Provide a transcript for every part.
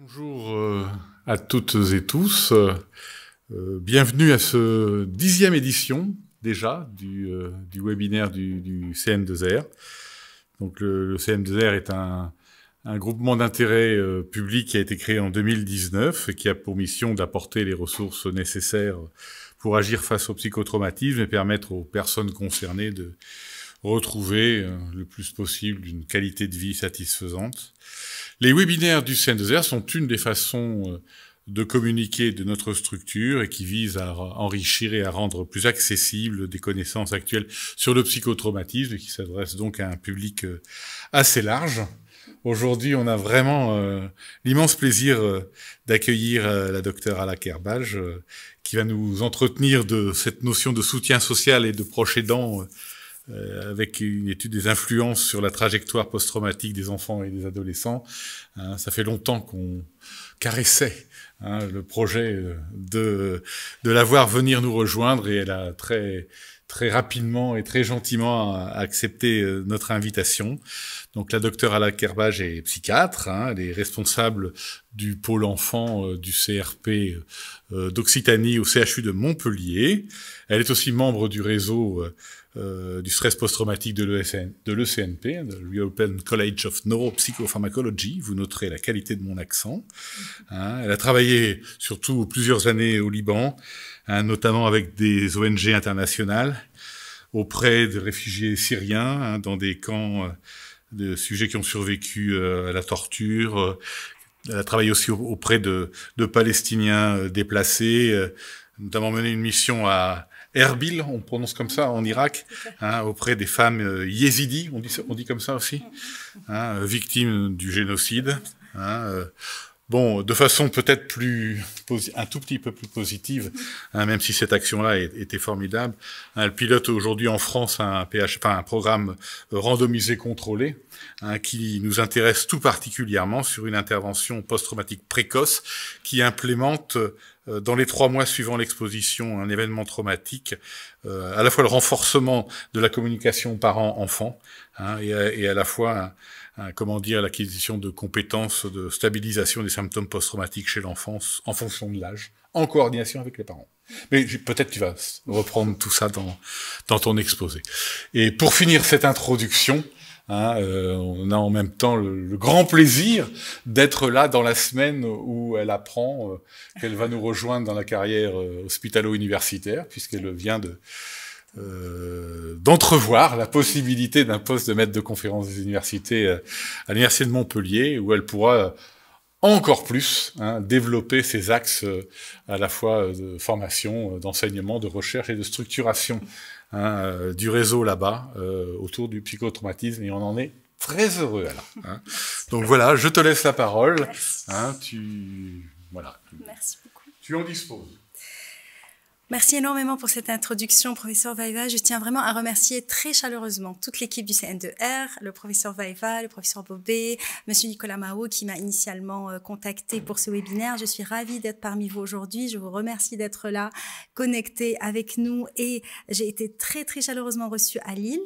Bonjour à toutes et tous. Bienvenue à ce 10e édition déjà du webinaire du CN2R. Donc le CN2R est un groupement d'intérêt public qui a été créé en 2019 et qui a pour mission d'apporter les ressources nécessaires pour agir face au psychotraumatisme et permettre aux personnes concernées de retrouver le plus possible une qualité de vie satisfaisante. Les webinaires du CN2R sont une des façons de communiquer de notre structure et qui vise à enrichir et à rendre plus accessibles des connaissances actuelles sur le psychotraumatisme et qui s'adresse donc à un public assez large. Aujourd'hui, on a vraiment l'immense plaisir d'accueillir la docteure Ala Kerbaj qui va nous entretenir de cette notion de soutien social et de proche aidant avec une étude des influences sur la trajectoire post-traumatique des enfants et des adolescents. Ça fait longtemps qu'on caressait le projet de la voir venir nous rejoindre et elle a très rapidement et très gentiment accepté notre invitation. Donc la docteure Ala Kerbaj est psychiatre, elle est responsable du pôle enfant du CRP d'Occitanie au CHU de Montpellier. Elle est aussi membre du réseau du stress post-traumatique de l'ECNP, de l'European College of Neuropsychopharmacology. Vous noterez la qualité de mon accent. Elle a travaillé surtout plusieurs années au Liban, notamment avec des ONG internationales, auprès de réfugiés syriens, dans des camps de sujets qui ont survécu à la torture. Elle a travaillé aussi auprès de Palestiniens déplacés, notamment mené une mission à Erbil, on prononce comme ça, en Irak, auprès des femmes yézidis, on dit comme ça aussi, victimes du génocide. Bon, de façon peut-être un tout petit peu plus positive, même si cette action-là était formidable. Elle pilote aujourd'hui en France un programme randomisé contrôlé, qui nous intéresse tout particulièrement sur une intervention post-traumatique précoce qui implémente dans les 3 mois suivant l'exposition à un événement traumatique, à la fois le renforcement de la communication parents-enfants, et à la fois l'acquisition de compétences de stabilisation des symptômes post-traumatiques chez l'enfant en fonction de l'âge, en coordination avec les parents. Mais peut-être tu vas reprendre tout ça dans ton exposé. Et pour finir cette introduction, on a en même temps le grand plaisir d'être là dans la semaine où elle apprend qu'elle va nous rejoindre dans la carrière hospitalo-universitaire, puisqu'elle vient d'entrevoir la possibilité d'un poste de maître de conférence des universités à l'université de Montpellier, où elle pourra encore plus développer ses axes à la fois de formation, d'enseignement, de recherche et de structuration du réseau là-bas autour du psychotraumatisme, et on en est très heureux alors. Donc voilà, je te laisse la parole. Merci beaucoup. Tu en disposes. Merci énormément pour cette introduction, professeur Vaiva. Je tiens vraiment à remercier très chaleureusement toute l'équipe du CN2R, le professeur Vaiva, le professeur Bobé, monsieur Nicolas Mao qui m'a initialement contacté pour ce webinaire. Je suis ravie d'être parmi vous aujourd'hui. Je vous remercie d'être là, connecté avec nous, et j'ai été très chaleureusement reçue à Lille.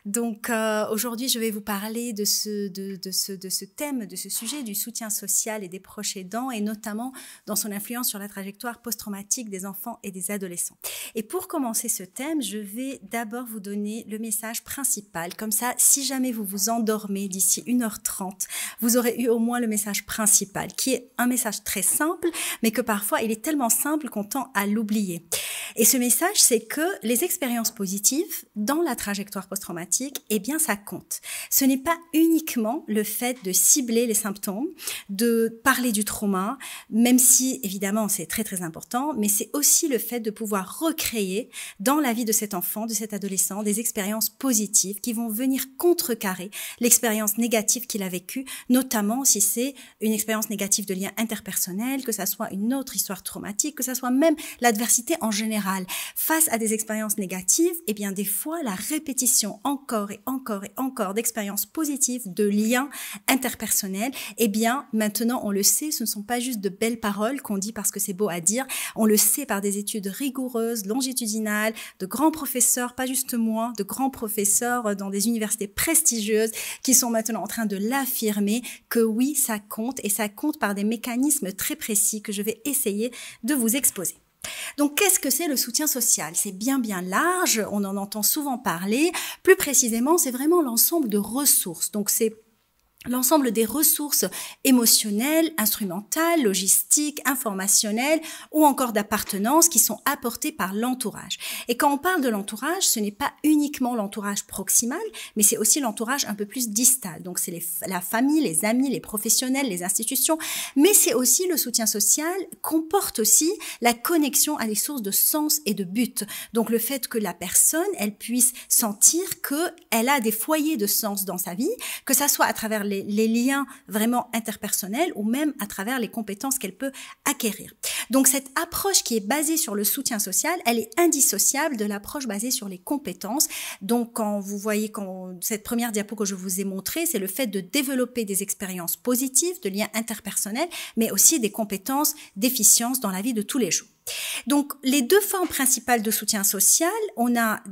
Donc aujourd'hui, je vais vous parler de ce thème, de ce sujet du soutien social et des proches aidants, et notamment dans son influence sur la trajectoire post-traumatique des enfants et des adolescents. Et pour commencer ce thème, je vais d'abord vous donner le message principal. Comme ça, si jamais vous vous endormez d'ici 1h30, vous aurez eu au moins le message principal, qui est un message très simple, mais que parfois il est tellement simple qu'on tend à l'oublier. Et ce message, c'est que les expériences positives dans la trajectoire post-traumatique, eh bien, ça compte. Ce n'est pas uniquement le fait de cibler les symptômes, de parler du trauma, même si, évidemment, c'est très important, mais c'est aussi le fait de pouvoir recréer dans la vie de cet enfant, de cet adolescent, des expériences positives qui vont venir contrecarrer l'expérience négative qu'il a vécue, notamment si c'est une expérience négative de lien interpersonnel, que ça soit une autre histoire traumatique, que ça soit même l'adversité en général. Face à des expériences négatives, eh bien, des fois, la répétition encore et encore d'expériences d'expériences positives, de liens interpersonnels, eh bien, maintenant, on le sait, ce ne sont pas juste de belles paroles qu'on dit parce que c'est beau à dire. On le sait par des études rigoureuses, longitudinales, de grands professeurs, pas juste moi, de grands professeurs dans des universités prestigieuses qui sont maintenant en train de l'affirmer que oui, ça compte et ça compte par des mécanismes très précis que je vais essayer de vous exposer. Donc, qu'est-ce que c'est le soutien social? C'est bien large, on en entend souvent parler. Plus précisément, c'est vraiment l'ensemble de ressources. Donc, c'est l'ensemble des ressources émotionnelles, instrumentales, logistiques, informationnelles ou encore d'appartenance qui sont apportées par l'entourage. Et quand on parle de l'entourage, ce n'est pas uniquement l'entourage proximal, mais c'est aussi l'entourage un peu plus distal. Donc c'est la famille, les amis, les professionnels, les institutions, mais c'est aussi le soutien social comporte aussi la connexion à des sources de sens et de but. Donc le fait que la personne, elle puisse sentir qu'elle a des foyers de sens dans sa vie, que ça soit à travers les liens vraiment interpersonnels ou même à travers les compétences qu'elle peut acquérir. Donc cette approche qui est basée sur le soutien social, elle est indissociable de l'approche basée sur les compétences. Donc quand vous voyez cette première diapo que je vous ai montrée, c'est le fait de développer des expériences positives, de liens interpersonnels, mais aussi des compétences d'efficience dans la vie de tous les jours. Donc, les deux formes principales de soutien social, on a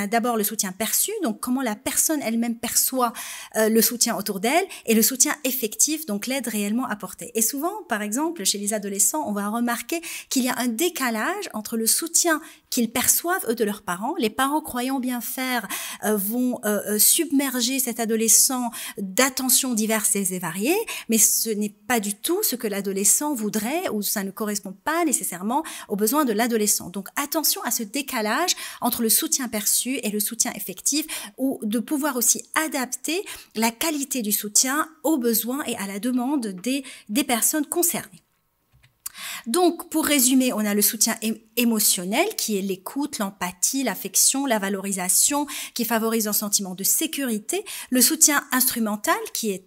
d'abord le soutien perçu, donc comment la personne elle-même perçoit le soutien autour d'elle, et le soutien effectif, donc l'aide réellement apportée. Et souvent, par exemple, chez les adolescents, on va remarquer qu'il y a un décalage entre le soutien qu'ils perçoivent, eux, de leurs parents. Les parents, croyant bien faire, vont submerger cet adolescent d'attentions diverses et variées, mais ce n'est pas du tout ce que l'adolescent voudrait, ou ça ne correspond pas nécessairement aux besoins de l'adolescent. Donc attention à ce décalage entre le soutien perçu et le soutien effectif, ou de pouvoir aussi adapter la qualité du soutien aux besoins et à la demande des personnes concernées. Donc, pour résumer, on a le soutien émotionnel qui est l'écoute, l'empathie, l'affection, la valorisation, qui favorise un sentiment de sécurité. Le soutien instrumental qui est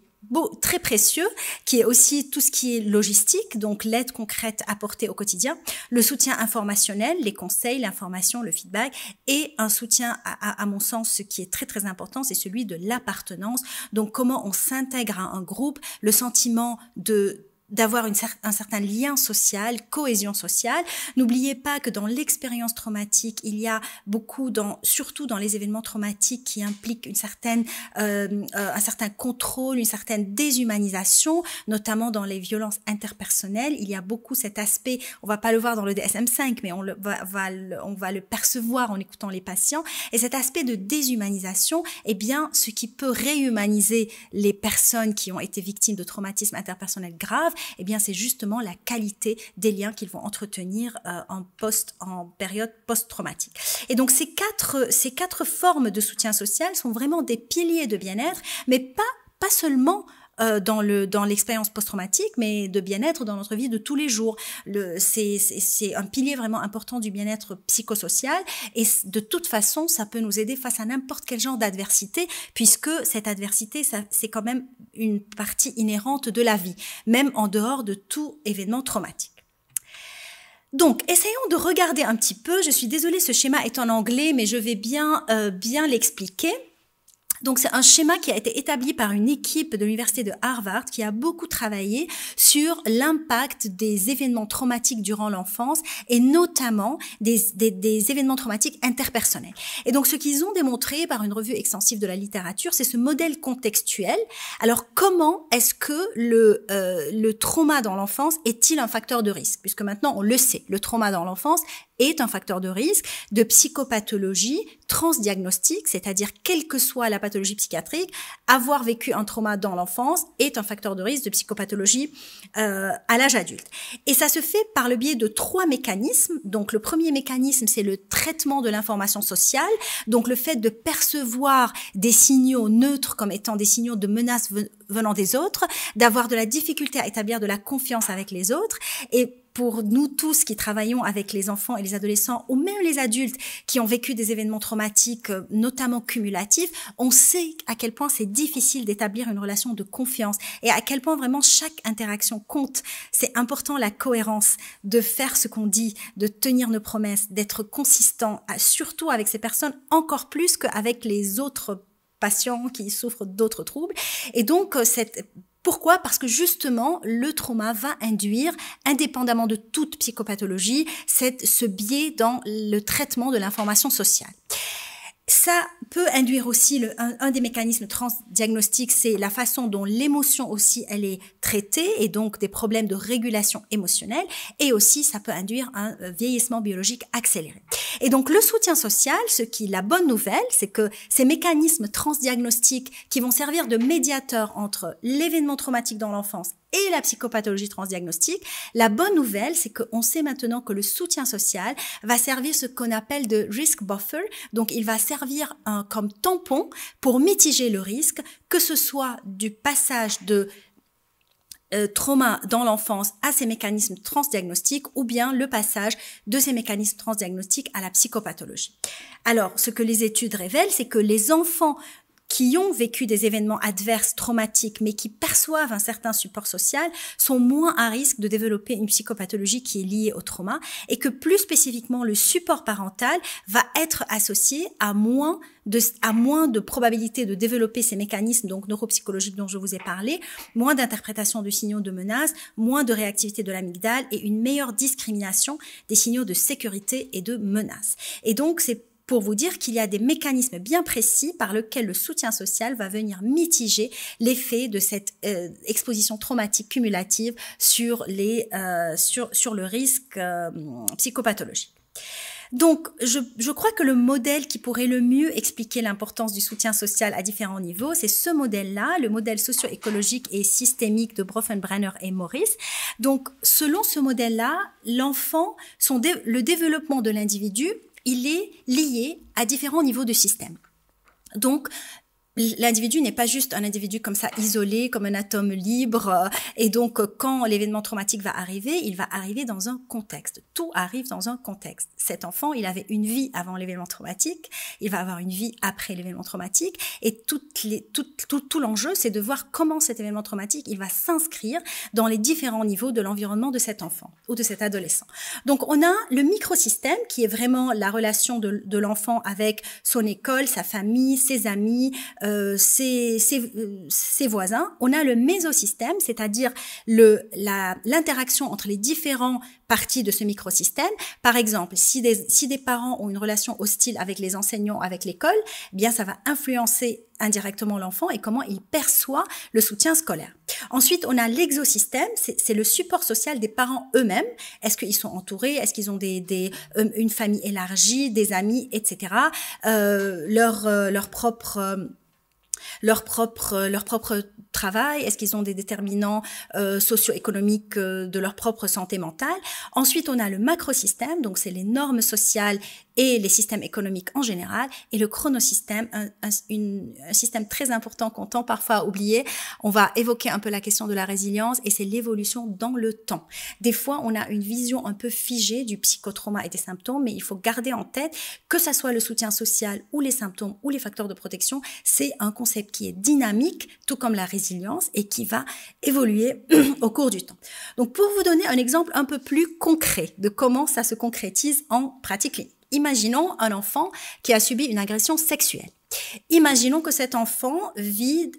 très précieux, qui est aussi tout ce qui est logistique, donc l'aide concrète apportée au quotidien, le soutien informationnel, les conseils, l'information, le feedback, et un soutien, à mon sens, ce qui est très important, c'est celui de l'appartenance. Donc comment on s'intègre à un groupe, le sentiment d'avoir un certain lien social, cohésion sociale. N'oubliez pas que dans l'expérience traumatique, il y a beaucoup, surtout dans les événements traumatiques qui impliquent un certain contrôle, une certaine déshumanisation, notamment dans les violences interpersonnelles. Il y a beaucoup cet aspect, on va pas le voir dans le DSM-5, mais on va le percevoir en écoutant les patients. Et cet aspect de déshumanisation, eh bien, ce qui peut réhumaniser les personnes qui ont été victimes de traumatismes interpersonnels graves, eh bien, c'est justement la qualité des liens qu'ils vont entretenir en période post-traumatique. Et donc, ces quatre formes de soutien social sont vraiment des piliers de bien-être, mais pas seulement dans l'expérience post-traumatique, mais de bien-être dans notre vie de tous les jours. C'est un pilier vraiment important du bien-être psychosocial, et de toute façon, ça peut nous aider face à n'importe quel genre d'adversité, puisque cette adversité, c'est quand même une partie inhérente de la vie, même en dehors de tout événement traumatique. Donc, essayons de regarder un petit peu. Je suis désolée, ce schéma est en anglais, mais je vais bien l'expliquer. Donc, c'est un schéma qui a été établi par une équipe de l'université de Harvard qui a beaucoup travaillé sur l'impact des événements traumatiques durant l'enfance et notamment des événements traumatiques interpersonnels. Et donc, ce qu'ils ont démontré par une revue extensive de la littérature, c'est ce modèle contextuel. Alors, comment est-ce que le trauma dans l'enfance est-il un facteur de risque? Puisque maintenant, on le sait, le trauma dans l'enfance est un facteur de risque de psychopathologie transdiagnostique, c'est-à-dire quelle que soit la pathologie psychiatrique, avoir vécu un trauma dans l'enfance est un facteur de risque de psychopathologie à l'âge adulte. Et ça se fait par le biais de 3 mécanismes. Donc le premier mécanisme, c'est le traitement de l'information sociale, donc le fait de percevoir des signaux neutres comme étant des signaux de menace venant des autres, d'avoir de la difficulté à établir de la confiance avec les autres. Et pour nous tous qui travaillons avec les enfants et les adolescents, ou même les adultes qui ont vécu des événements traumatiques, notamment cumulatifs, on sait à quel point c'est difficile d'établir une relation de confiance et à quel point vraiment chaque interaction compte. C'est important la cohérence, de faire ce qu'on dit, de tenir nos promesses, d'être consistant, surtout avec ces personnes, encore plus qu'avec les autres patients qui souffrent d'autres troubles. Et donc, pourquoi? Parce que justement, le trauma va induire, indépendamment de toute psychopathologie, ce biais dans le traitement de l'information sociale. Ça peut induire aussi un des mécanismes transdiagnostiques, c'est la façon dont l'émotion aussi elle est traitée et donc des problèmes de régulation émotionnelle, et aussi ça peut induire un vieillissement biologique accéléré. Et donc le soutien social, la bonne nouvelle, c'est que ces mécanismes transdiagnostiques qui vont servir de médiateurs entre l'événement traumatique dans l'enfance et la psychopathologie transdiagnostique, la bonne nouvelle, c'est qu'on sait maintenant que le soutien social va servir ce qu'on appelle de risk buffer. Donc, il va servir comme tampon pour mitiger le risque, que ce soit du passage de trauma dans l'enfance à ces mécanismes transdiagnostiques ou bien le passage de ces mécanismes transdiagnostiques à la psychopathologie. Alors, ce que les études révèlent, c'est que les enfants qui ont vécu des événements adverses, traumatiques, mais qui perçoivent un certain support social, sont moins à risque de développer une psychopathologie qui est liée au trauma, et que plus spécifiquement, le support parental va être associé à moins de probabilité de développer ces mécanismes donc neuropsychologiques dont je vous ai parlé, moins d'interprétation de signaux de menace, moins de réactivité de l'amygdale et une meilleure discrimination des signaux de sécurité et de menace. Et donc, c'est pour vous dire qu'il y a des mécanismes bien précis par lesquels le soutien social va venir mitiger l'effet de cette exposition traumatique cumulative sur le risque psychopathologique. Donc, je crois que le modèle qui pourrait le mieux expliquer l'importance du soutien social à différents niveaux, c'est ce modèle-là, le modèle socio-écologique et systémique de Bronfenbrenner et Morris. Donc, selon ce modèle-là, le développement de l'individu, il est lié à différents niveaux de système. Donc, l'individu n'est pas juste un individu comme ça isolé, comme un atome libre. Et donc, quand l'événement traumatique va arriver, il va arriver dans un contexte. Tout arrive dans un contexte. Cet enfant, il avait une vie avant l'événement traumatique. Il va avoir une vie après l'événement traumatique. Et tout l'enjeu, c'est de voir comment cet événement traumatique, il va s'inscrire dans les différents niveaux de l'environnement de cet enfant ou de cet adolescent. Donc, on a le microsystème qui est vraiment la relation de l'enfant avec son école, sa famille, ses amis, ses voisins. On a le mésosystème, c'est-à-dire l'interaction entre les différents parties de ce microsystème. Par exemple, si des parents ont une relation hostile avec les enseignants, avec l'école, eh bien ça va influencer indirectement l'enfant et comment il perçoit le soutien scolaire. Ensuite, on a l'exosystème, c'est le support social des parents eux-mêmes. Est-ce qu'ils sont entourés? Est-ce qu'ils ont une famille élargie, des amis, etc. Leur propre travail, est-ce qu'ils ont des déterminants socio-économiques de leur propre santé mentale. Ensuite, on a le macrosystème, donc c'est les normes sociales et les systèmes économiques en général, et le chronosystème, un système très important qu'on tend parfois à oublier. On va évoquer un peu la question de la résilience, et c'est l'évolution dans le temps. Des fois, on a une vision un peu figée du psychotrauma et des symptômes, mais il faut garder en tête que ça soit le soutien social ou les symptômes ou les facteurs de protection, c'est un concept qui est dynamique, tout comme la résilience, et qui va évoluer au cours du temps. Donc, pour vous donner un exemple un peu plus concret de comment ça se concrétise en pratique clinique. Imaginons un enfant qui a subi une agression sexuelle. Imaginons que cet enfant vit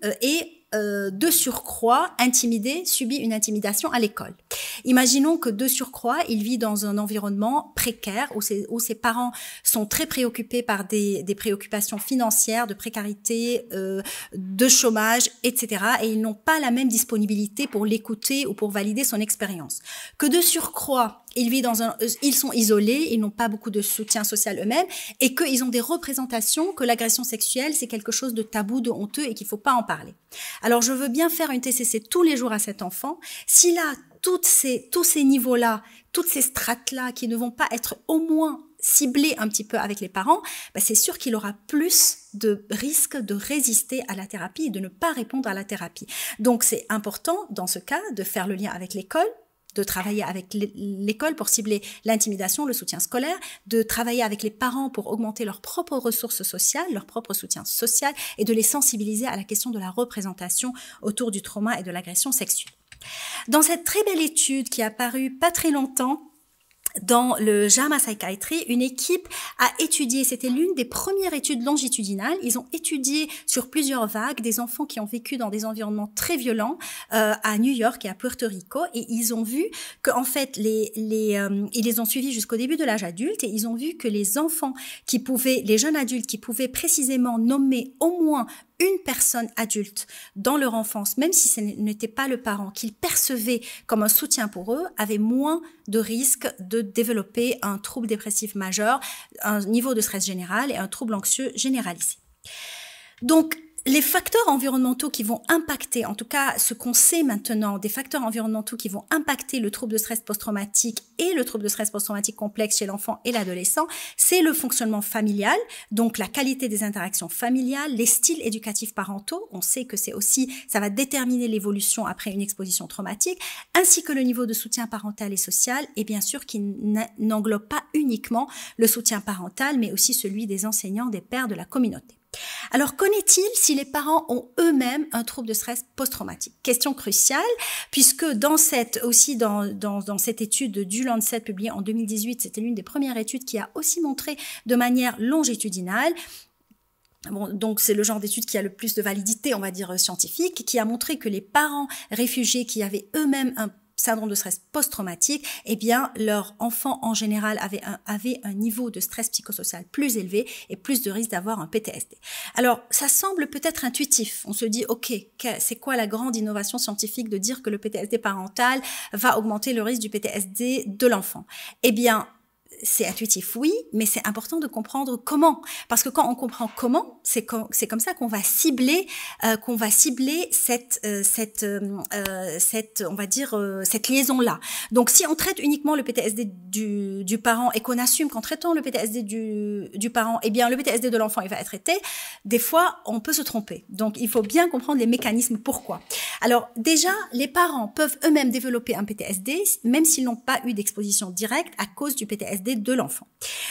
de surcroît intimidé, subit une intimidation à l'école. Imaginons que de surcroît, il vit dans un environnement précaire où ses parents sont très préoccupés par des préoccupations financières, de précarité, de chômage, etc. Et ils n'ont pas la même disponibilité pour l'écouter ou pour valider son expérience. Que de surcroît, ils sont isolés, ils n'ont pas beaucoup de soutien social eux-mêmes, et qu'ils ont des représentations que l'agression sexuelle, c'est quelque chose de tabou, de honteux, et qu'il ne faut pas en parler. Alors, je veux bien faire une TCC tous les jours à cet enfant. S'il a tous ces niveaux-là, toutes ces strates-là qui ne vont pas être au moins ciblés un petit peu avec les parents, c'est sûr qu'il aura plus de risques de résister à la thérapie et de ne pas répondre à la thérapie. Donc, c'est important, dans ce cas, de faire le lien avec l'école, de travailler avec l'école pour cibler l'intimidation, le soutien scolaire, de travailler avec les parents pour augmenter leurs propres ressources sociales, leur propre soutien social, et de les sensibiliser à la question de la représentation autour du trauma et de l'agression sexuelle. Dans cette très belle étude qui a paru pas très longtemps, dans le JAMA Psychiatry, une équipe a étudié, c'était l'une des premières études longitudinales, ils ont étudié sur plusieurs vagues des enfants qui ont vécu dans des environnements très violents à New York et à Puerto Rico, et ils ont vu qu'en fait, ils les ont suivis jusqu'au début de l'âge adulte, et ils ont vu que les enfants les jeunes adultes qui pouvaient précisément nommer au moins une personne adulte dans leur enfance, même si ce n'était pas le parent, qu'ils percevaient comme un soutien pour eux, avaient moins de risques de développer un trouble dépressif majeur, un niveau de stress général et un trouble anxieux généralisé. Donc, les facteurs environnementaux qui vont impacter, en tout cas ce qu'on sait maintenant, des facteurs environnementaux qui vont impacter le trouble de stress post-traumatique et le trouble de stress post-traumatique complexe chez l'enfant et l'adolescent, c'est le fonctionnement familial, donc la qualité des interactions familiales, les styles éducatifs parentaux, on sait que ça va déterminer l'évolution après une exposition traumatique, ainsi que le niveau de soutien parental et social, et bien sûr qui n'englobe pas uniquement le soutien parental, mais aussi celui des enseignants, des pairs, de la communauté. Alors, qu'en est-il si les parents ont eux-mêmes un trouble de stress post-traumatique? Question cruciale, puisque dans cette étude du Lancet publiée en 2018, c'était l'une des premières études qui a aussi montré de manière longitudinale. Bon, donc c'est le genre d'étude qui a le plus de validité, on va dire, scientifique, qui a montré que les parents réfugiés qui avaient eux-mêmes un syndrome de stress post-traumatique, eh bien, leur enfant en général avait un niveau de stress psychosocial plus élevé et plus de risque d'avoir un PTSD. Alors, ça semble peut-être intuitif. On se dit, OK, c'est quoi la grande innovation scientifique de dire que le PTSD parental va augmenter le risque du PTSD de l'enfant? Eh bien, c'est intuitif, oui, mais c'est important de comprendre comment. Parce que quand on comprend comment, c'est comme ça qu'on va cibler cette liaison-là. Donc, si on traite uniquement le PTSD du parent et qu'on assume qu'en traitant le PTSD du parent, eh bien, le PTSD de l'enfant, il va être traité, des fois, on peut se tromper. Donc, il faut bien comprendre les mécanismes pourquoi. Alors, déjà, les parents peuvent eux-mêmes développer un PTSD, même s'ils n'ont pas eu d'exposition directe à cause du PTSD de l'enfant.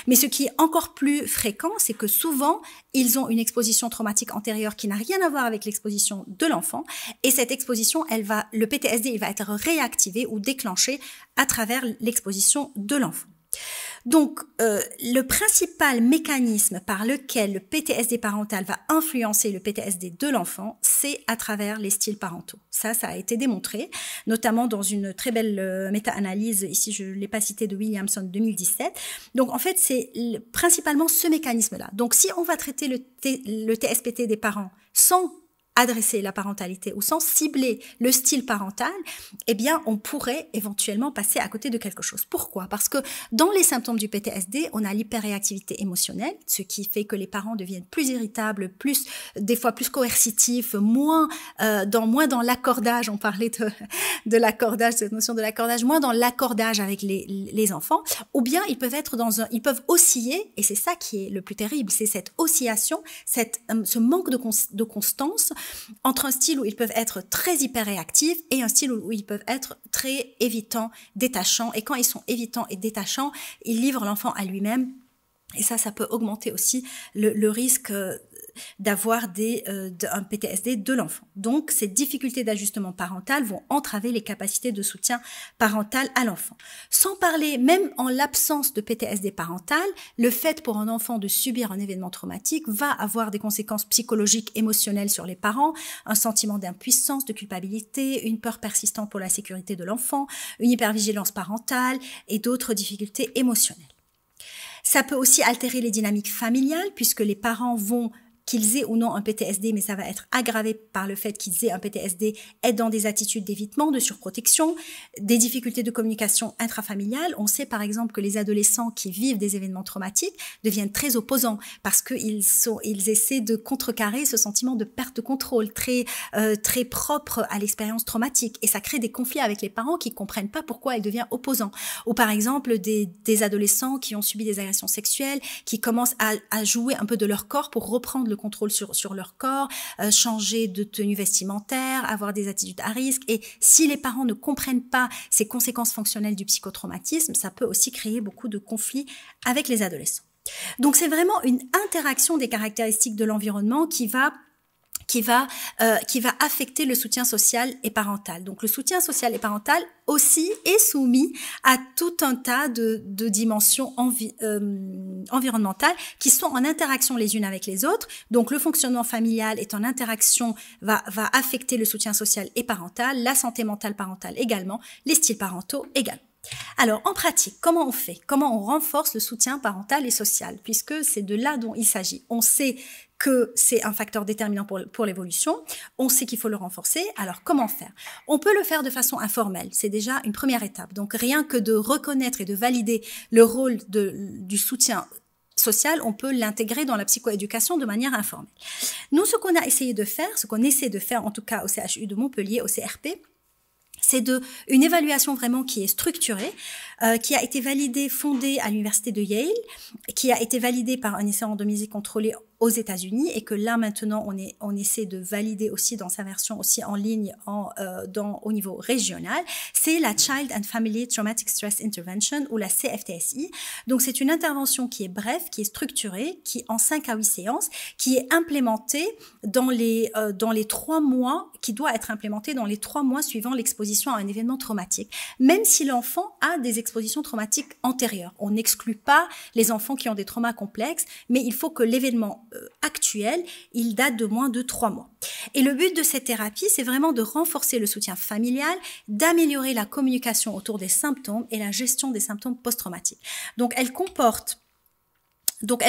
Mais ce qui est encore plus fréquent, c'est que souvent, ils ont une exposition traumatique antérieure qui n'a rien à voir avec l'exposition de l'enfant. Et cette exposition, le PTSD, il va être réactivé ou déclenché à travers l'exposition de l'enfant. Donc, le principal mécanisme par lequel le PTSD parental va influencer le PTSD de l'enfant, c'est à travers les styles parentaux. Ça a été démontré, notamment dans une très belle méta-analyse, ici je ne l'ai pas cité, de Williamson 2017. Donc, en fait, c'est principalement ce mécanisme-là. Donc, si on va traiter le TSPT des parents sans adresser la parentalité ou sans cibler le style parental, eh bien, on pourrait éventuellement passer à côté de quelque chose. Pourquoi? Parce que dans les symptômes du PTSD, on a l'hyperréactivité émotionnelle, ce qui fait que les parents deviennent plus irritables, des fois plus coercitifs, moins dans l'accordage. On parlait de l'accordage, cette notion de l'accordage, moins dans l'accordage avec les enfants, ou bien ils peuvent osciller, et c'est ça qui est le plus terrible, c'est cette oscillation, ce manque de constance entre un style où ils peuvent être très hyper-réactifs et un style où ils peuvent être très évitants, détachants. Et quand ils sont évitants et détachants, ils livrent l'enfant à lui-même. Et ça peut augmenter aussi le risque d'avoir un PTSD de l'enfant. Donc, ces difficultés d'ajustement parental vont entraver les capacités de soutien parental à l'enfant. Sans parler, même en l'absence de PTSD parental, le fait pour un enfant de subir un événement traumatique va avoir des conséquences psychologiques, émotionnelles sur les parents, un sentiment d'impuissance, de culpabilité, une peur persistante pour la sécurité de l'enfant, une hypervigilance parentale et d'autres difficultés émotionnelles. Ça peut aussi altérer les dynamiques familiales puisque les parents vont, qu'ils aient ou non un PTSD, mais ça va être aggravé par le fait qu'ils aient un PTSD, être dans des attitudes d'évitement, de surprotection, des difficultés de communication intrafamiliale. On sait par exemple que les adolescents qui vivent des événements traumatiques deviennent très opposants parce qu'ils essaient de contrecarrer ce sentiment de perte de contrôle très propre à l'expérience traumatique. Et ça crée des conflits avec les parents qui comprennent pas pourquoi elle devient opposant. Ou par exemple des adolescents qui ont subi des agressions sexuelles, qui commencent à jouer un peu de leur corps pour reprendre le contrôle sur leur corps, changer de tenue vestimentaire, avoir des attitudes à risque. Et si les parents ne comprennent pas ces conséquences fonctionnelles du psychotraumatisme, ça peut aussi créer beaucoup de conflits avec les adolescents. Donc c'est vraiment une interaction des caractéristiques de l'environnement qui va qui va affecter le soutien social et parental. Donc le soutien social et parental aussi est soumis à tout un tas de dimensions environnementales qui sont en interaction les unes avec les autres. Donc le fonctionnement familial est en interaction, va affecter le soutien social et parental, la santé mentale parentale également, les styles parentaux également. Alors, en pratique, comment on fait? Comment on renforce le soutien parental et social? Puisque c'est de là dont il s'agit. On sait que c'est un facteur déterminant pour l'évolution. On sait qu'il faut le renforcer. Alors, comment faire? On peut le faire de façon informelle. C'est déjà une première étape. Donc, rien que de reconnaître et de valider le rôle du soutien social, on peut l'intégrer dans la psychoéducation de manière informelle. Nous, ce qu'on essaie de faire, en tout cas au CHU de Montpellier, au CRP, c'est une évaluation vraiment qui est structurée, qui a été fondée à l'université de Yale, qui a été validée par un essai randomisé contrôlé aux États-Unis et que là maintenant on essaie de valider aussi dans sa version aussi en ligne au niveau régional. C'est la Child and Family Traumatic Stress Intervention ou la CFTSI. Donc c'est une intervention qui est brève, qui est structurée, qui en 5 à 8 séances, qui est implémentée dans les 3 mois, qui doit être implémentée dans les 3 mois suivant l'exposition à un événement traumatique, même si l'enfant a des expositions traumatiques antérieures. On n'exclut pas les enfants qui ont des traumas complexes, mais il faut que l'événement actuel, il date de moins de 3 mois. Et le but de cette thérapie, c'est vraiment de renforcer le soutien familial, d'améliorer la communication autour des symptômes et la gestion des symptômes post-traumatiques. Donc, elle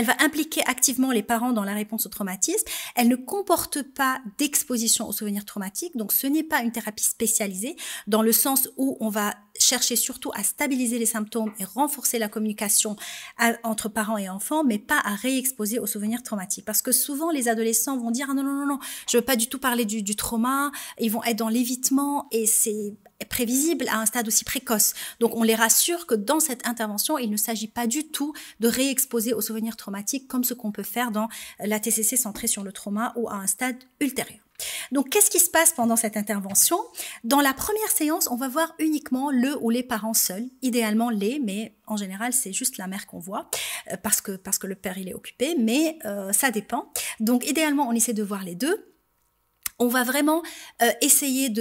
va impliquer activement les parents dans la réponse au traumatisme. Elle ne comporte pas d'exposition aux souvenirs traumatiques. Donc, ce n'est pas une thérapie spécialisée dans le sens où on va chercher surtout à stabiliser les symptômes et renforcer la communication entre parents et enfants, mais pas à réexposer aux souvenirs traumatiques. Parce que souvent, les adolescents vont dire « Ah non, je veux pas du tout parler du trauma ». Ils vont être dans l'évitement et c'est prévisible à un stade aussi précoce. Donc, on les rassure que dans cette intervention, il ne s'agit pas du tout de réexposer aux souvenirs traumatiques comme ce qu'on peut faire dans la TCC centrée sur le trauma ou à un stade ultérieur. Donc, qu'est-ce qui se passe pendant cette intervention? Dans la première séance, on va voir uniquement le ou les parents seuls, idéalement mais en général, c'est juste la mère qu'on voit parce que le père, il est occupé, mais ça dépend. Donc, idéalement, on essaie de voir les deux. On va vraiment essayer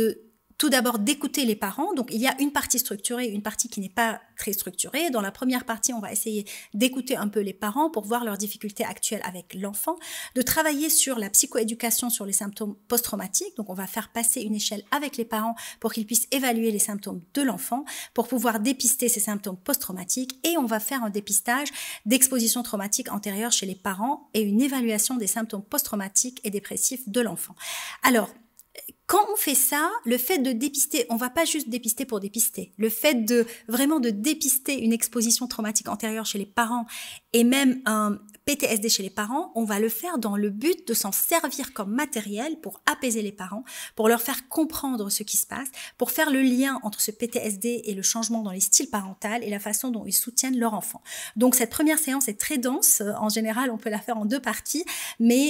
tout d'abord d'écouter les parents. Donc, il y a une partie structurée, une partie qui n'est pas très structurée. Dans la première partie, on va essayer d'écouter un peu les parents pour voir leurs difficultés actuelles avec l'enfant, de travailler sur la psychoéducation sur les symptômes post-traumatiques. Donc, on va faire passer une échelle avec les parents pour qu'ils puissent évaluer les symptômes de l'enfant, pour pouvoir dépister ces symptômes post-traumatiques. Et on va faire un dépistage d'exposition traumatique antérieure chez les parents et une évaluation des symptômes post-traumatiques et dépressifs de l'enfant. Alors, quand on fait ça, le fait de dépister, on va pas juste dépister pour dépister. Le fait de vraiment de dépister une exposition traumatique antérieure chez les parents et même un PTSD chez les parents, on va le faire dans le but de s'en servir comme matériel pour apaiser les parents, pour leur faire comprendre ce qui se passe, pour faire le lien entre ce PTSD et le changement dans les styles parentaux et la façon dont ils soutiennent leur enfant. Donc cette première séance est très dense. En général, on peut la faire en 2 parties, mais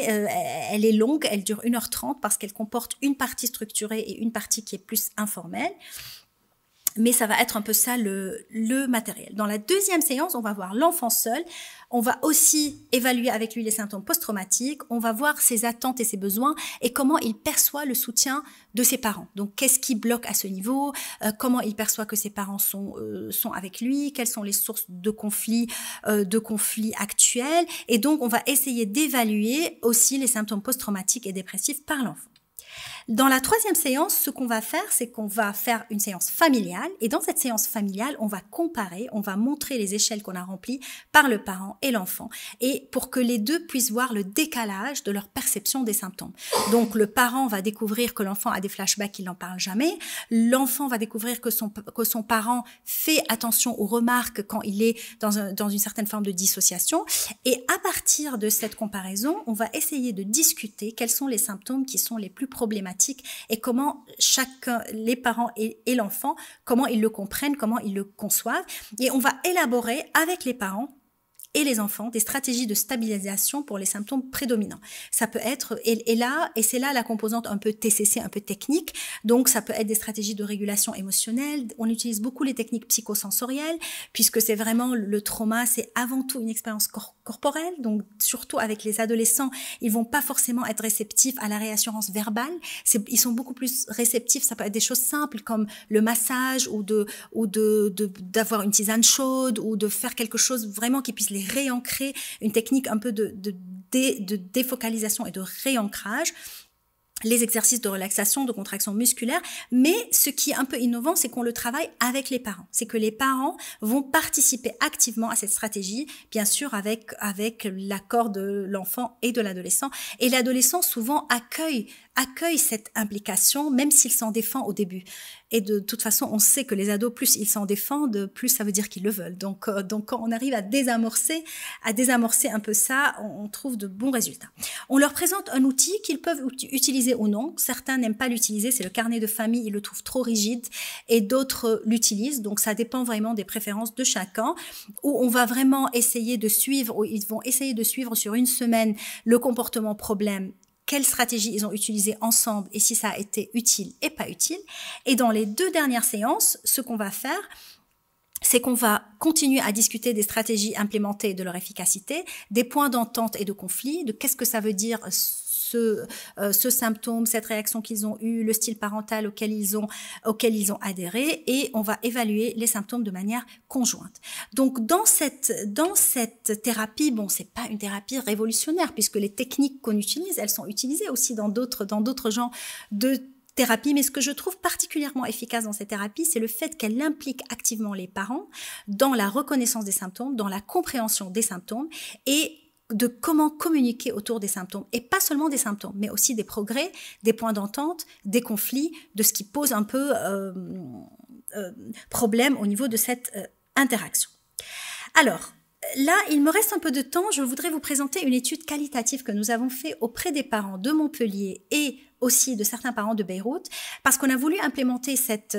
elle est longue, elle dure 1h30 parce qu'elle comporte une partie structurée et une partie qui est plus informelle. Mais ça va être un peu ça le matériel. Dans la deuxième séance, on va voir l'enfant seul. On va aussi évaluer avec lui les symptômes post-traumatiques. On va voir ses attentes et ses besoins et comment il perçoit le soutien de ses parents. Donc, qu'est-ce qui bloque à ce niveau? Comment il perçoit que ses parents sont avec lui? Quelles sont les sources de conflits actuels? Et donc, on va essayer d'évaluer aussi les symptômes post-traumatiques et dépressifs par l'enfant. Dans la 3e séance, ce qu'on va faire, c'est qu'on va faire une séance familiale. Et dans cette séance familiale, on va comparer, on va montrer les échelles qu'on a remplies par le parent et l'enfant. Et pour que les deux puissent voir le décalage de leur perception des symptômes. Donc, le parent va découvrir que l'enfant a des flashbacks, il n'en parle jamais. L'enfant va découvrir que son parent fait attention aux remarques quand il est dans une certaine forme de dissociation. Et à partir de cette comparaison, on va essayer de discuter quels sont les symptômes qui sont les plus problématiques et comment les parents et l'enfant, comment ils le comprennent, comment ils le conçoivent. Et on va élaborer avec les parents et les enfants des stratégies de stabilisation pour les symptômes prédominants. Ça peut être, et c'est là la composante un peu TCC, un peu technique, donc ça peut être des stratégies de régulation émotionnelle. On utilise beaucoup les techniques psychosensorielles, puisque c'est vraiment le trauma, c'est avant tout une expérience corporelle, donc surtout avec les adolescents, ils vont pas forcément être réceptifs à la réassurance verbale, ils sont beaucoup plus réceptifs, ça peut être des choses simples comme le massage ou d'avoir une tisane chaude ou de faire quelque chose vraiment qui puisse les réancrer, une technique un peu de défocalisation et de réancrage. Les exercices de relaxation, de contraction musculaire, mais ce qui est un peu innovant, c'est qu'on le travaille avec les parents. C'est que les parents vont participer activement à cette stratégie, bien sûr avec l'accord de l'enfant et de l'adolescent. Et l'adolescent souvent accueille cette implication, même s'il s'en défend au début. Et de toute façon, on sait que les ados, plus ils s'en défendent, plus ça veut dire qu'ils le veulent. Donc quand on arrive à désamorcer un peu ça, on trouve de bons résultats. On leur présente un outil qu'ils peuvent utiliser ou non. Certains n'aiment pas l'utiliser, c'est le carnet de famille, ils le trouvent trop rigide, et d'autres l'utilisent. Donc ça dépend vraiment des préférences de chacun, où on va vraiment essayer de suivre, où ils vont essayer de suivre sur une semaine le comportement problème, quelles stratégies ils ont utilisées ensemble et si ça a été utile et pas utile. Et dans les 2 dernières séances, ce qu'on va faire, c'est qu'on va continuer à discuter des stratégies implémentées et de leur efficacité, des points d'entente et de conflit, de qu'est-ce que ça veut dire ce symptôme, cette réaction qu'ils ont eue, le style parental auquel ils ont adhéré, et on va évaluer les symptômes de manière conjointe. Donc dans cette thérapie, bon, c'est pas une thérapie révolutionnaire puisque les techniques qu'on utilise, elles sont utilisées aussi dans d'autres genres de thérapie, mais ce que je trouve particulièrement efficace dans cette thérapie, c'est le fait qu'elle implique activement les parents dans la reconnaissance des symptômes, dans la compréhension des symptômes et de comment communiquer autour des symptômes, et pas seulement des symptômes, mais aussi des progrès, des points d'entente, des conflits, de ce qui pose un peu problème au niveau de cette interaction. Alors, là, il me reste un peu de temps, je voudrais vous présenter une étude qualitative que nous avons faite auprès des parents de Montpellier et aussi de certains parents de Beyrouth, parce qu'on a voulu implémenter cette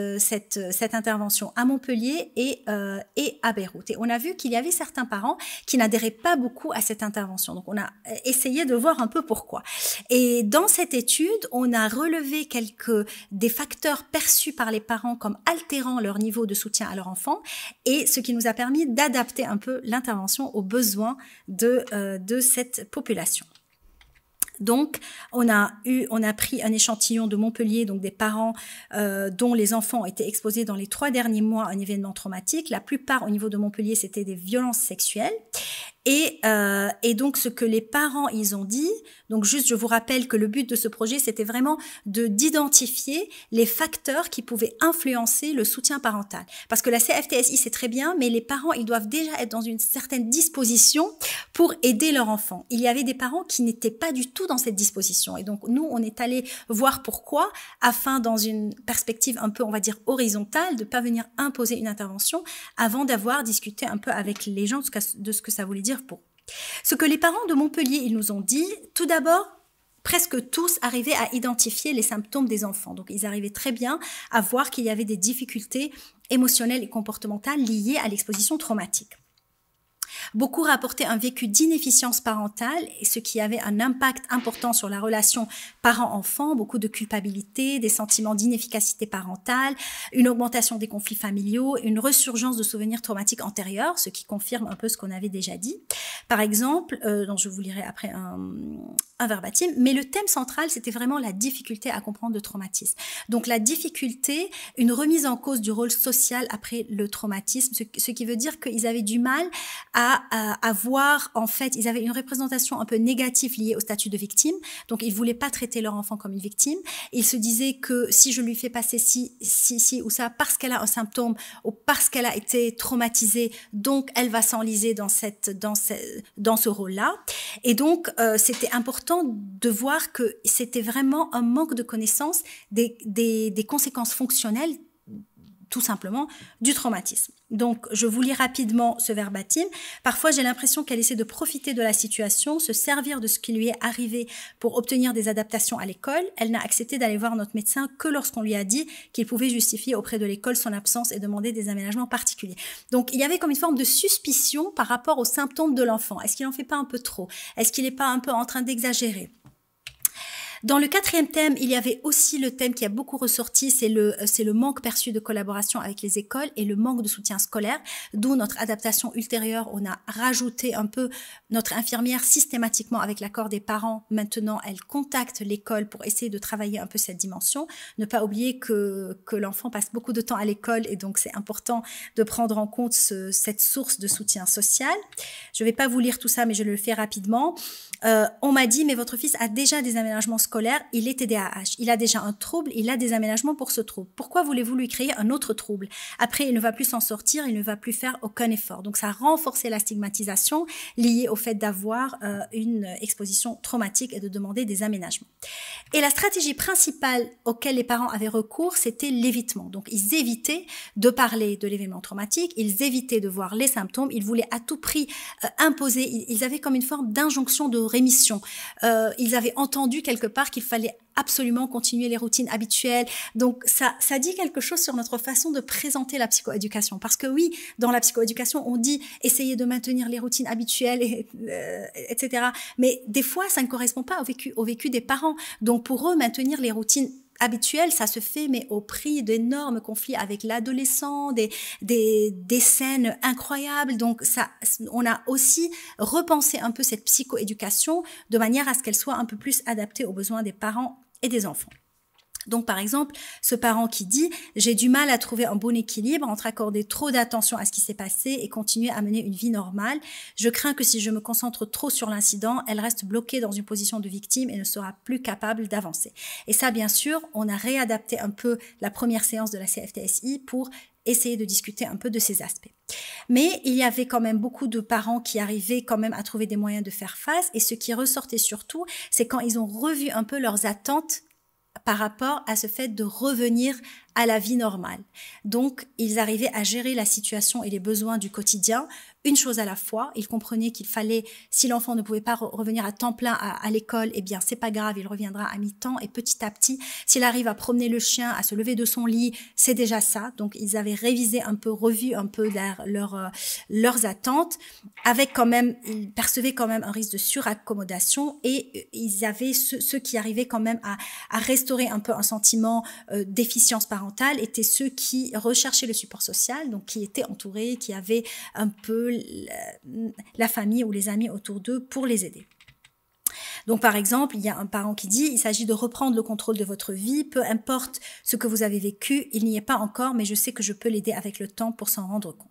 intervention à Montpellier et à Beyrouth. Et on a vu qu'il y avait certains parents qui n'adhéraient pas beaucoup à cette intervention. Donc, on a essayé de voir un peu pourquoi. Et dans cette étude, on a relevé des facteurs perçus par les parents comme altérant leur niveau de soutien à leur enfant, et ce qui nous a permis d'adapter un peu l'intervention aux besoins de cette population. Donc, on a pris un échantillon de Montpellier, donc des parents dont les enfants ont été exposés dans les 3 derniers mois à un événement traumatique. La plupart au niveau de Montpellier, c'était des violences sexuelles. Et donc, ce que les parents, ils ont dit, donc juste, je vous rappelle que le but de ce projet, c'était vraiment d'identifier les facteurs qui pouvaient influencer le soutien parental. Parce que la CFTSI, c'est très bien, mais les parents, ils doivent déjà être dans une certaine disposition pour aider leur enfant. Il y avait des parents qui n'étaient pas du tout dans cette disposition. Et donc, nous, on est allé voir pourquoi, afin, dans une perspective un peu, on va dire, horizontale, de pas venir imposer une intervention avant d'avoir discuté un peu avec les gens de ce que ça voulait dire pour eux. Ce que les parents de Montpellier, ils nous ont dit, tout d'abord, presque tous arrivaient à identifier les symptômes des enfants. Donc, ils arrivaient très bien à voir qu'il y avait des difficultés émotionnelles et comportementales liées à l'exposition traumatique. Beaucoup rapportaient un vécu d'inefficience parentale, ce qui avait un impact important sur la relation parent-enfant, beaucoup de culpabilité, des sentiments d'inefficacité parentale, une augmentation des conflits familiaux, une resurgence de souvenirs traumatiques antérieurs, ce qui confirme un peu ce qu'on avait déjà dit. Par exemple, dont je vous lirai après un verbatim, mais le thème central, c'était vraiment la difficulté à comprendre le traumatisme. Donc la difficulté, une remise en cause du rôle social après le traumatisme, ce qui veut dire qu'ils avaient du mal à voir, en fait, ils avaient une représentation un peu négative liée au statut de victime, donc ils voulaient pas traiter leur enfant comme une victime. Ils se disaient que si je lui fais passer ci ou ça, parce qu'elle a un symptôme ou parce qu'elle a été traumatisée, donc elle va s'enliser dans ce rôle-là. Et donc, c'était important de voir que c'était vraiment un manque de connaissance des conséquences fonctionnelles tout simplement du traumatisme. Donc, je vous lis rapidement ce verbatim. Parfois, j'ai l'impression qu'elle essaie de profiter de la situation, se servir de ce qui lui est arrivé pour obtenir des adaptations à l'école. Elle n'a accepté d'aller voir notre médecin que lorsqu'on lui a dit qu'il pouvait justifier auprès de l'école son absence et demander des aménagements particuliers. Donc, il y avait comme une forme de suspicion par rapport aux symptômes de l'enfant. Est-ce qu'il n'en fait pas un peu trop? Est-ce qu'il n'est pas un peu en train d'exagérer? Dans le 4e thème, il y avait aussi le thème qui a beaucoup ressorti, c'est le manque perçu de collaboration avec les écoles et le manque de soutien scolaire, d'où notre adaptation ultérieure. On a rajouté un peu notre infirmière systématiquement avec l'accord des parents. Maintenant, elle contacte l'école pour essayer de travailler un peu cette dimension. Ne pas oublier que l'enfant passe beaucoup de temps à l'école et donc c'est important de prendre en compte cette source de soutien social. Je ne vais pas vous lire tout ça, mais je le fais rapidement. On m'a dit, mais votre fils a déjà des aménagements scolaires, il est TDAH, il a déjà un trouble, il a des aménagements pour ce trouble. Pourquoi voulez-vous lui créer un autre trouble? Après, il ne va plus s'en sortir, il ne va plus faire aucun effort. Donc, ça a renforcé la stigmatisation liée au fait d'avoir une exposition traumatique et de demander des aménagements. Et la stratégie principale auquel les parents avaient recours, c'était l'évitement. Donc, ils évitaient de parler de l'événement traumatique, ils évitaient de voir les symptômes, ils voulaient à tout prix imposer, ils avaient comme une forme d'injonction de rémission. Ils avaient entendu quelque part qu'il fallait absolument continuer les routines habituelles. Donc, ça dit quelque chose sur notre façon de présenter la psychoéducation. Parce que oui, dans la psychoéducation, on dit essayer de maintenir les routines habituelles, etc. Mais des fois, ça ne correspond pas au vécu des parents. Donc, pour eux, maintenir les routines habituel, ça se fait, mais au prix d'énormes conflits avec l'adolescent, des scènes incroyables. Donc, on a aussi repensé un peu cette psychoéducation de manière à ce qu'elle soit un peu plus adaptée aux besoins des parents et des enfants. Donc, par exemple, ce parent qui dit « J'ai du mal à trouver un bon équilibre entre accorder trop d'attention à ce qui s'est passé et continuer à mener une vie normale. Je crains que si je me concentre trop sur l'incident, elle reste bloquée dans une position de victime et ne sera plus capable d'avancer. » Et ça, bien sûr, on a réadapté un peu la première séance de la CFTSI pour essayer de discuter un peu de ces aspects. Mais il y avait quand même beaucoup de parents qui arrivaient quand même à trouver des moyens de faire face. Et ce qui ressortait surtout, c'est quand ils ont revu un peu leurs attentes par rapport à ce fait de revenir à la vie normale. Donc, ils arrivaient à gérer la situation et les besoins du quotidien, une chose à la fois. Ils comprenaient qu'il fallait, si l'enfant ne pouvait pas revenir à temps plein à l'école, eh bien, c'est pas grave, il reviendra à mi-temps. Et petit à petit, s'il arrive à promener le chien, à se lever de son lit, c'est déjà ça. Donc, ils avaient révisé un peu, revu un peu leurs attentes, avec quand même, ils percevaient quand même un risque de suraccommodation et ils avaient ceux qui arrivaient quand même à restaurer un peu un sentiment d'efficience parentale étaient ceux qui recherchaient le support social, donc qui étaient entourés, qui avaient un peu la famille ou les amis autour d'eux pour les aider. Donc, par exemple, il y a un parent qui dit « Il s'agit de reprendre le contrôle de votre vie, peu importe ce que vous avez vécu, il n'y est pas encore, mais je sais que je peux l'aider avec le temps pour s'en rendre compte. »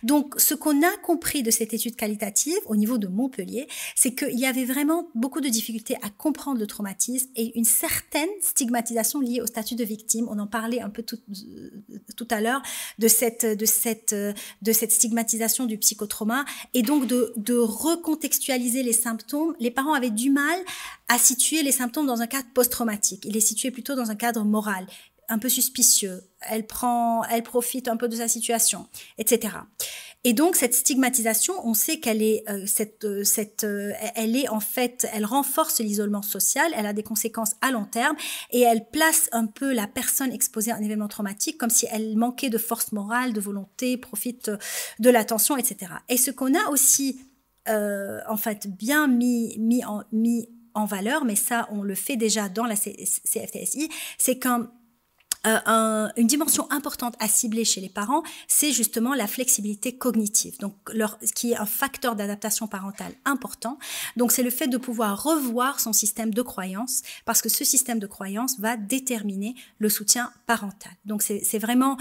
Donc, ce qu'on a compris de cette étude qualitative au niveau de Montpellier, c'est qu'il y avait vraiment beaucoup de difficultés à comprendre le traumatisme et une certaine stigmatisation liée au statut de victime. On en parlait un peu tout à l'heure de cette stigmatisation du psychotrauma et donc de recontextualiser les symptômes. Les parents avaient du mal à situer les symptômes dans un cadre post-traumatique. Ils les situaient plutôt dans un cadre moral, un peu suspicieux, elle profite un peu de sa situation, etc. Et donc cette stigmatisation, on sait qu'elle est elle renforce l'isolement social, elle a des conséquences à long terme et elle place un peu la personne exposée à un événement traumatique comme si elle manquait de force morale, de volonté, profite de l'attention, etc. Et ce qu'on a aussi en fait bien mis en valeur, mais ça on le fait déjà dans la CFTSI, c'est une dimension importante à cibler chez les parents, c'est justement la flexibilité cognitive, donc qui est un facteur d'adaptation parentale important. Donc c'est le fait de pouvoir revoir son système de croyance, parce que ce système de croyance va déterminer le soutien parental. Donc c'est vraiment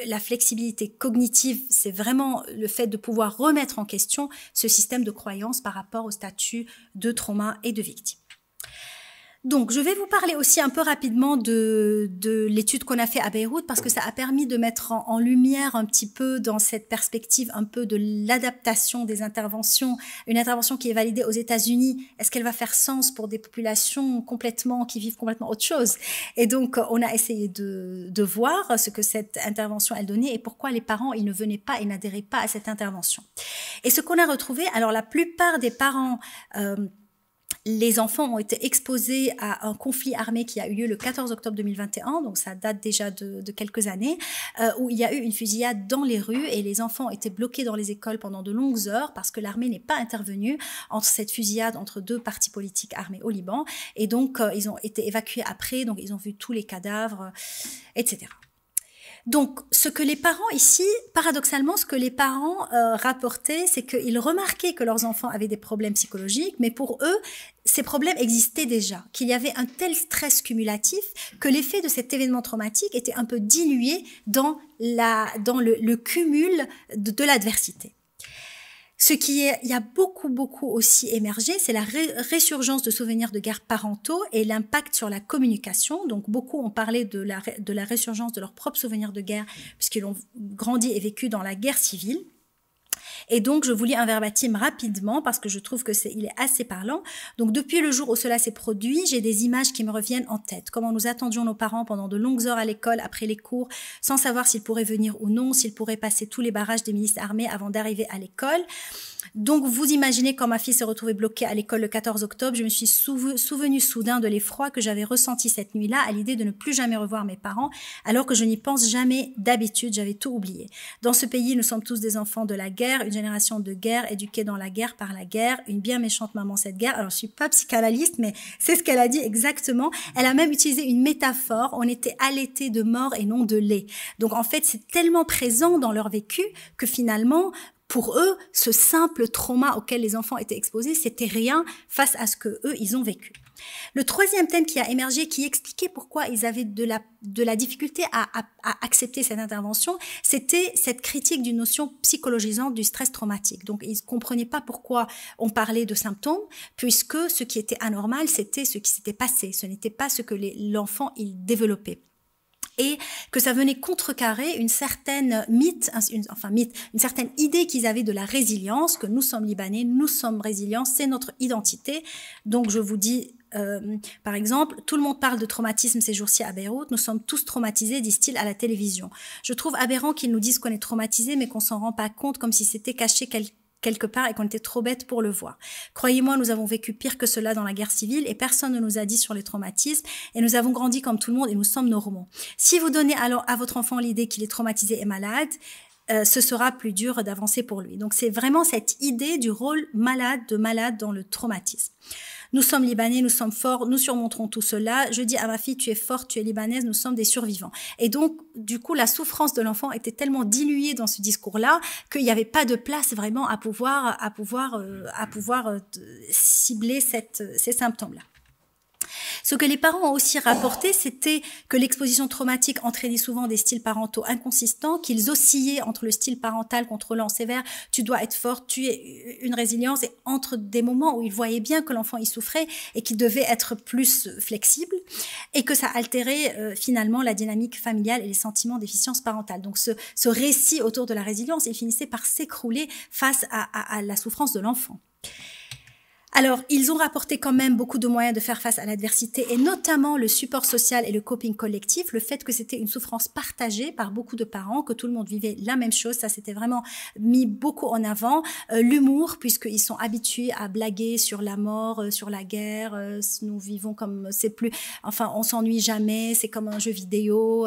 la flexibilité cognitive, c'est vraiment le fait de pouvoir remettre en question ce système de croyance par rapport au statut de trauma et de victime. Donc, je vais vous parler aussi un peu rapidement de l'étude qu'on a fait à Beyrouth parce que ça a permis de mettre en lumière un petit peu dans cette perspective un peu de l'adaptation des interventions. Une intervention qui est validée aux États-Unis, est-ce qu'elle va faire sens pour des populations qui vivent complètement autre chose? Et donc, on a essayé de voir ce que cette intervention elle donnait et pourquoi les parents ils ne venaient pas, ils n'adhéraient pas à cette intervention. Et ce qu'on a retrouvé, alors la plupart des parents les enfants ont été exposés à un conflit armé qui a eu lieu le 14 octobre 2021, donc ça date déjà de quelques années, où il y a eu une fusillade dans les rues et les enfants étaient bloqués dans les écoles pendant de longues heures parce que l'armée n'est pas intervenue entre cette fusillade entre deux partis politiques armés au Liban. Et donc, ils ont été évacués après, donc ils ont vu tous les cadavres, etc. Donc, ce que les parents ici, paradoxalement, ce que les parents rapportaient, c'est qu'ils remarquaient que leurs enfants avaient des problèmes psychologiques, mais pour eux, ces problèmes existaient déjà, qu'il y avait un tel stress cumulatif que l'effet de cet événement traumatique était un peu dilué dans le cumul de l'adversité. Il y a beaucoup aussi émergé, c'est la résurgence de souvenirs de guerre parentaux et l'impact sur la communication. Donc, beaucoup ont parlé de la résurgence de leurs propres souvenirs de guerre puisqu'ils ont grandi et vécu dans la guerre civile. Et donc, je vous lis un verbatim rapidement parce que je trouve que il est assez parlant. Donc, depuis le jour où cela s'est produit, j'ai des images qui me reviennent en tête. Comment nous attendions nos parents pendant de longues heures à l'école après les cours, sans savoir s'ils pourraient venir ou non, s'ils pourraient passer tous les barrages des milices armées avant d'arriver à l'école. Donc, vous imaginez quand ma fille s'est retrouvée bloquée à l'école le 14 octobre, je me suis souvenu soudain de l'effroi que j'avais ressenti cette nuit-là à l'idée de ne plus jamais revoir mes parents, alors que je n'y pense jamais d'habitude, j'avais tout oublié. Dans ce pays, nous sommes tous des enfants de la guerre, une génération de guerre, éduquée dans la guerre par la guerre, une bien méchante maman cette guerre. Alors, je suis pas psychanalyste, mais c'est ce qu'elle a dit exactement. Elle a même utilisé une métaphore, on était allaités de mort et non de lait. Donc, en fait, c'est tellement présent dans leur vécu que finalement, pour eux, ce simple trauma auquel les enfants étaient exposés, c'était rien face à ce que eux, ils ont vécu. Le troisième thème qui a émergé, qui expliquait pourquoi ils avaient de la difficulté à accepter cette intervention, c'était cette critique d'une notion psychologisante du stress traumatique. Donc, ils ne comprenaient pas pourquoi on parlait de symptômes, puisque ce qui était anormal, c'était ce qui s'était passé. Ce n'était pas ce que l'enfant, il développait. Et que ça venait contrecarrer une certaine une certaine idée qu'ils avaient de la résilience, que nous sommes Libanais, nous sommes résilients, c'est notre identité. Donc, je vous dis, par exemple, tout le monde parle de traumatisme ces jours-ci à Beyrouth, nous sommes tous traumatisés, disent-ils à la télévision. Je trouve aberrant qu'ils nous disent qu'on est traumatisés, mais qu'on s'en rend pas compte, comme si c'était caché quelque part et qu'on était trop bêtes pour le voir. Croyez-moi, nous avons vécu pire que cela dans la guerre civile et personne ne nous a dit sur les traumatismes et nous avons grandi comme tout le monde et nous sommes normaux. Si vous donnez alors à votre enfant l'idée qu'il est traumatisé et malade, ce sera plus dur d'avancer pour lui. Donc c'est vraiment cette idée du rôle de malade dans le traumatisme. Nous sommes Libanais, nous sommes forts, nous surmonterons tout cela. Je dis à ma fille, tu es forte, tu es libanaise, nous sommes des survivants. Et donc, du coup, la souffrance de l'enfant était tellement diluée dans ce discours-là qu'il n'y avait pas de place vraiment à pouvoir cibler ces symptômes-là. Ce que les parents ont aussi rapporté, c'était que l'exposition traumatique entraînait souvent des styles parentaux inconsistants, qu'ils oscillaient entre le style parental contrôlant sévère, tu dois être forte, tu es une résilience, et entre des moments où ils voyaient bien que l'enfant y souffrait et qu'il devait être plus flexible, et que ça altérait finalement la dynamique familiale et les sentiments d'efficience parentale. Donc ce récit autour de la résilience, il finissait par s'écrouler face à la souffrance de l'enfant. Alors, ils ont rapporté quand même beaucoup de moyens de faire face à l'adversité et notamment le support social et le coping collectif, le fait que c'était une souffrance partagée par beaucoup de parents, que tout le monde vivait la même chose, ça s'était vraiment mis beaucoup en avant. L'humour, puisqu'ils sont habitués à blaguer sur la mort, sur la guerre, nous vivons comme on s'ennuie jamais, c'est comme un jeu vidéo,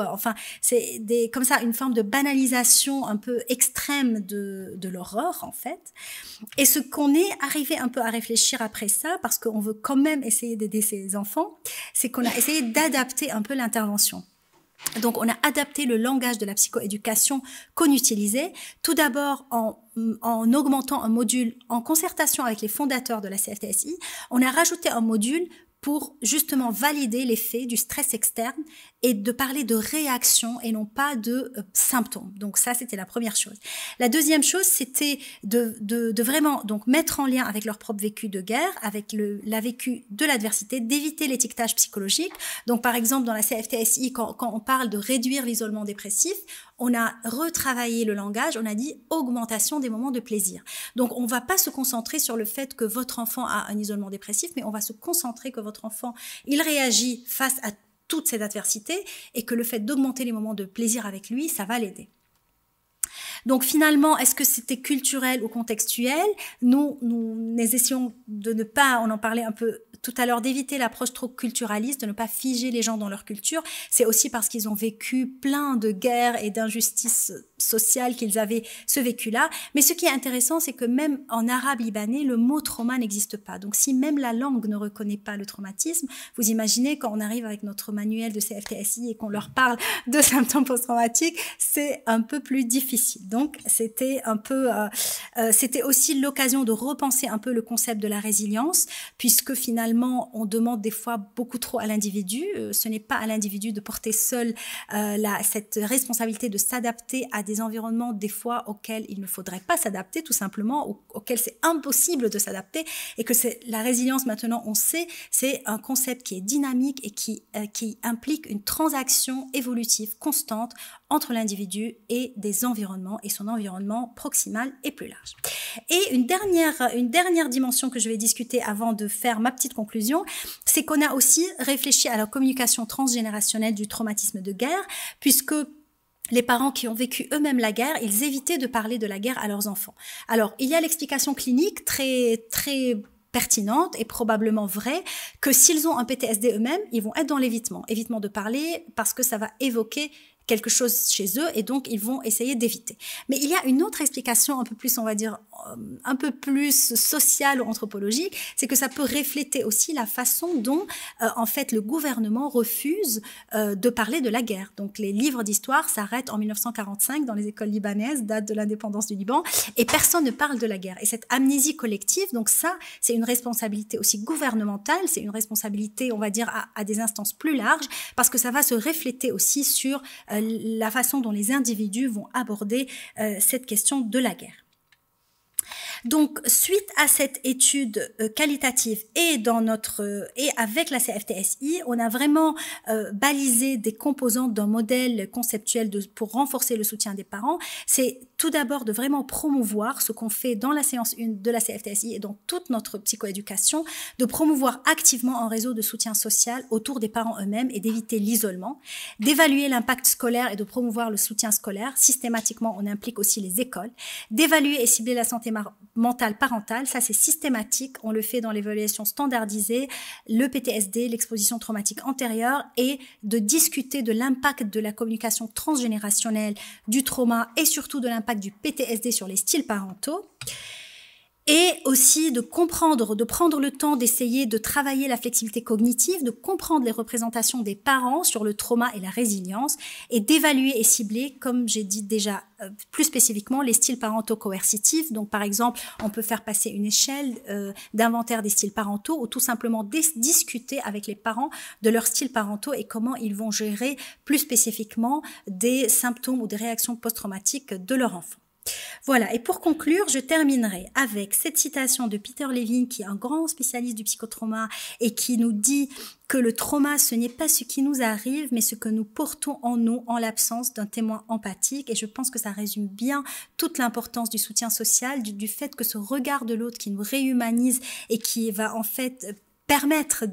c'est comme ça une forme de banalisation un peu extrême de l'horreur en fait. Et ce qu'on est arrivé un peu à réfléchir après ça, parce qu'on veut quand même essayer d'aider ces enfants, c'est qu'on a essayé d'adapter un peu l'intervention. Donc, on a adapté le langage de la psychoéducation qu'on utilisait, tout d'abord en augmentant un module en concertation avec les fondateurs de la CFTSI. On a rajouté un module pour justement valider l'effet du stress externe et de parler de réaction et non pas de symptômes. Donc ça, c'était la première chose. La deuxième chose, c'était de vraiment donc mettre en lien avec leur propre vécu de guerre, avec la vécu de l'adversité, d'éviter l'étiquetage psychologique. Donc par exemple, dans la CFTSI, quand on parle de réduire l'isolement dépressif, on a retravaillé le langage, on a dit augmentation des moments de plaisir. Donc on ne va pas se concentrer sur le fait que votre enfant a un isolement dépressif, mais on va se concentrer que votre enfant, il réagit face à toute cette adversité et que le fait d'augmenter les moments de plaisir avec lui, ça va l'aider. Donc finalement, est-ce que c'était culturel ou contextuel? Nous essayons de ne pas, on en parlait un peu tout à l'heure, d'éviter l'approche trop culturaliste, de ne pas figer les gens dans leur culture. C'est aussi parce qu'ils ont vécu plein de guerres et d'injustices sociales qu'ils avaient ce vécu-là. Mais ce qui est intéressant, c'est que même en arabe libanais, le mot trauma n'existe pas. Donc si même la langue ne reconnaît pas le traumatisme, vous imaginez quand on arrive avec notre manuel de CFTSI et qu'on leur parle de symptômes post-traumatiques, c'est un peu plus difficile. Donc c'était un peu, c'était aussi l'occasion de repenser un peu le concept de la résilience, puisque finalement on demande des fois beaucoup trop à l'individu. Ce n'est pas à l'individu de porter seul cette responsabilité de s'adapter à des environnements des fois auxquels il ne faudrait pas s'adapter tout simplement, auxquels c'est impossible de s'adapter, et que la résilience maintenant on sait, c'est un concept qui est dynamique et qui implique une transaction évolutive constante entre l'individu et des environnements et son environnement proximal et plus large. Et une dernière dimension que je vais discuter avant de faire ma petite conclusion, c'est qu'on a aussi réfléchi à la communication transgénérationnelle du traumatisme de guerre, puisque les parents qui ont vécu eux-mêmes la guerre, ils évitaient de parler de la guerre à leurs enfants. Alors, il y a l'explication clinique très, très pertinente et probablement vraie que s'ils ont un PTSD eux-mêmes, ils vont être dans l'évitement de parler parce que ça va évoquer quelque chose chez eux et donc ils vont essayer d'éviter. Mais il y a une autre explication un peu plus, on va dire, un peu plus sociale ou anthropologique, c'est que ça peut refléter aussi la façon dont, en fait, le gouvernement refuse de parler de la guerre. Donc les livres d'histoire s'arrêtent en 1945 dans les écoles libanaises, date de l'indépendance du Liban, et personne ne parle de la guerre. Et cette amnésie collective, donc ça, c'est une responsabilité aussi gouvernementale, c'est une responsabilité, on va dire, à des instances plus larges, parce que ça va se refléter aussi sur la façon dont les individus vont aborder cette question de la guerre. Donc, suite à cette étude qualitative et avec la CFTSI, on a vraiment balisé des composantes d'un modèle conceptuel pour renforcer le soutien des parents. C'est tout d'abord de vraiment promouvoir ce qu'on fait dans la séance 1 de la CFTSI et dans toute notre psychoéducation, de promouvoir activement un réseau de soutien social autour des parents eux-mêmes et d'éviter l'isolement, d'évaluer l'impact scolaire et de promouvoir le soutien scolaire. Systématiquement, on implique aussi les écoles, d'évaluer et cibler la santé mentale parentale, ça c'est systématique, on le fait dans l'évaluation standardisée, le PTSD, l'exposition traumatique antérieure, et de discuter de l'impact de la communication transgénérationnelle du trauma et surtout de l'impact du PTSD sur les styles parentaux. Et aussi de comprendre, de prendre le temps d'essayer de travailler la flexibilité cognitive, de comprendre les représentations des parents sur le trauma et la résilience, et d'évaluer et cibler, comme j'ai dit déjà plus spécifiquement, les styles parentaux coercitifs. Donc par exemple, on peut faire passer une échelle d'inventaire des styles parentaux ou tout simplement discuter avec les parents de leurs styles parentaux et comment ils vont gérer plus spécifiquement des symptômes ou des réactions post-traumatiques de leur enfant. Voilà, et pour conclure, je terminerai avec cette citation de Peter Levine, qui est un grand spécialiste du psychotrauma et qui nous dit que le trauma, ce n'est pas ce qui nous arrive, mais ce que nous portons en nous en l'absence d'un témoin empathique. Et je pense que ça résume bien toute l'importance du soutien social, du fait que ce regard de l'autre qui nous réhumanise et qui va en fait permettre